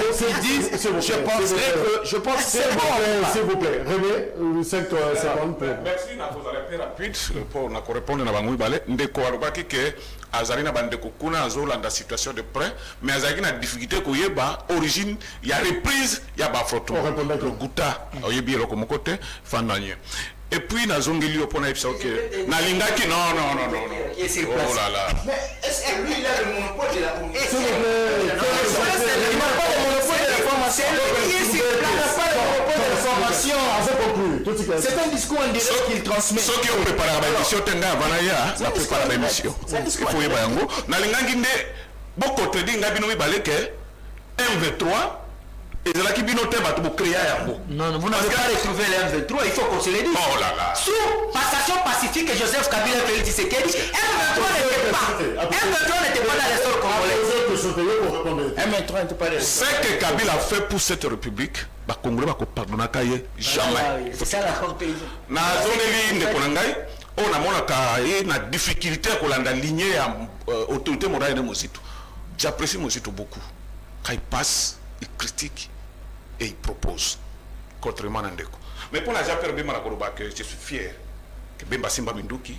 Je pense que c'est bon. S'il vous plaît, René, 5 secondes. Merci, vous allez rapide pour répondre à Bangui Balé. Ndeko Alobaki que Azarina Bandeko Kuna Azola dans la situation de près, mais Azarina a difficulté qu'il y ait origine, il y a reprise, il y a frottement. Le Gouta, il y a bien le côté, Fandanien. Et puis, na zongeli au point que na lingaki non. Oh là là. Mais est-ce que lui il a le monopole de la communication? Il n'a pas le monopole de l'information. C'est un discours indirect qu'il transmet. Ceux qui ont préparé la mission, la préparé la mission. Il faut y aller. Na lingaki ne beaucoup de dinga bino ibale que M23. Et c'est là qui bino te batu créer yango. Non, vous n'avez pas retrouvé les M23, il faut qu'on se le dise. Oh là là. Sous passation pacifique et Joseph Kabila Félix Tshisekedi, M23 n'était pas dans les sols congolais. M23 n'était pas dans les sols. Ce que Kabila a fait pour cette république, les Congolais ne pardonnent jamais. C'est ça la forme paysanne. Na zone de Konangai, on a une difficulté à la lignée à l'autorité morale de Mosito. J'apprécie Mosito beaucoup. Quand il passe, il critique et il propose, contrairement à Ndeko. Mais pour la Japper Bemba Nakoroba, que je suis fier que Bemba Simba Minduki,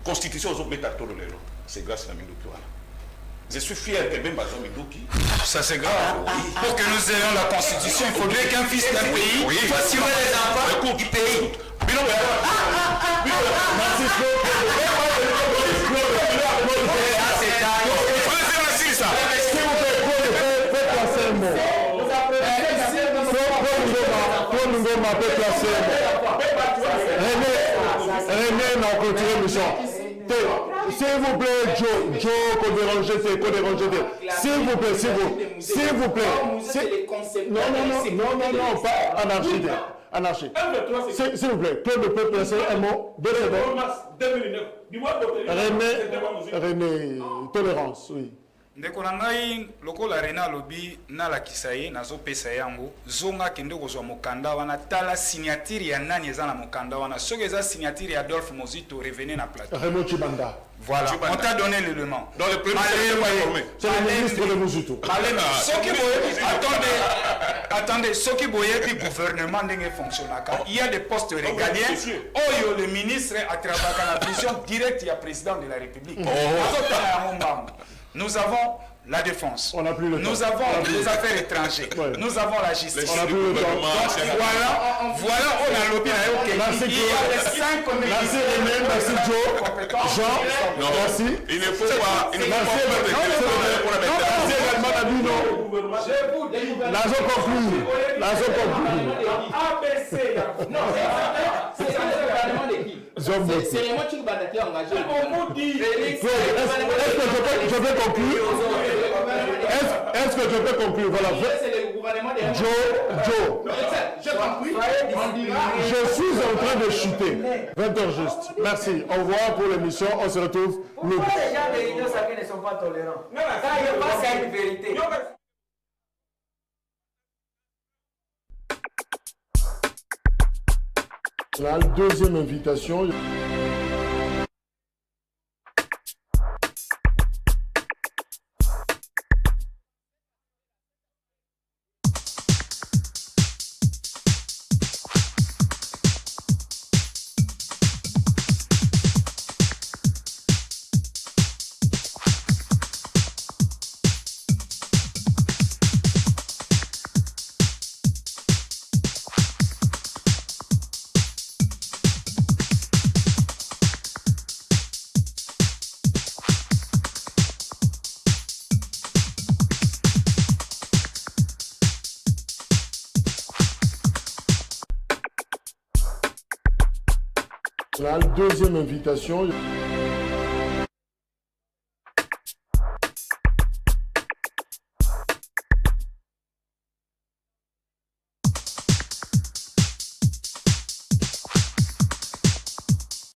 constitution aux autres de l'Elo, c'est grâce à la Minduki. Je suis fier que Bemba Minduki. Ça c'est grave. Pour que nous ayons la constitution, il faudrait qu'un fils d'un pays fasse tirer les enfants du pays. René, on continue l'émission. S'il vous plaît, Joe, s'il vous plaît. Non, pas anarchie. S'il vous plaît, Claude peut placer un mot, 2 secondes. René, tolérance, oui. ndeko na ngai lokola Rena lobi nalakisa ye nazopesa yango zonga kende kozwa mokanda wana tala signature ya nani eza na mokanda wana soki eza signature ya Adolphe Mozito revenez na plateau Raymond Chibanda. voilà Chibanda. on t'a donné l'élément Dans le premier secteur pas informé. C'est le ministre de Mozito. soki boye attendez soki boyebi gouvernement ndenge fonctionnaka il y a des postes régaliens oyo le ministre atrabaka na vision directe ya président de la République azotala yango mbambo. Nous avons la défense, On n'a plus le temps. nous avons les affaires étrangères, Ouais. nous avons la justice. On n'a plus le temps. Voilà, on a lobby à OK. Merci, Il y a les 5 communes. Merci René, merci Joe. Jean, Non, merci. il ne faut pas. Il ne faut pas. Merci également Nabino. Nazo conclure. C'est les mots qui nous engagé. Je peux conclure? Est-ce que je peux conclure? Voilà. C'est le gouvernement des Joe, Je conclue. je suis en train de chuter. 20h juste. Merci. Au revoir pour l'émission. On se retrouve le Pourquoi les gens de l'Union sacrée ne sont pas tolérants? Ça, il passe à une vérité. Deuxième invitation. Deuxième invitation.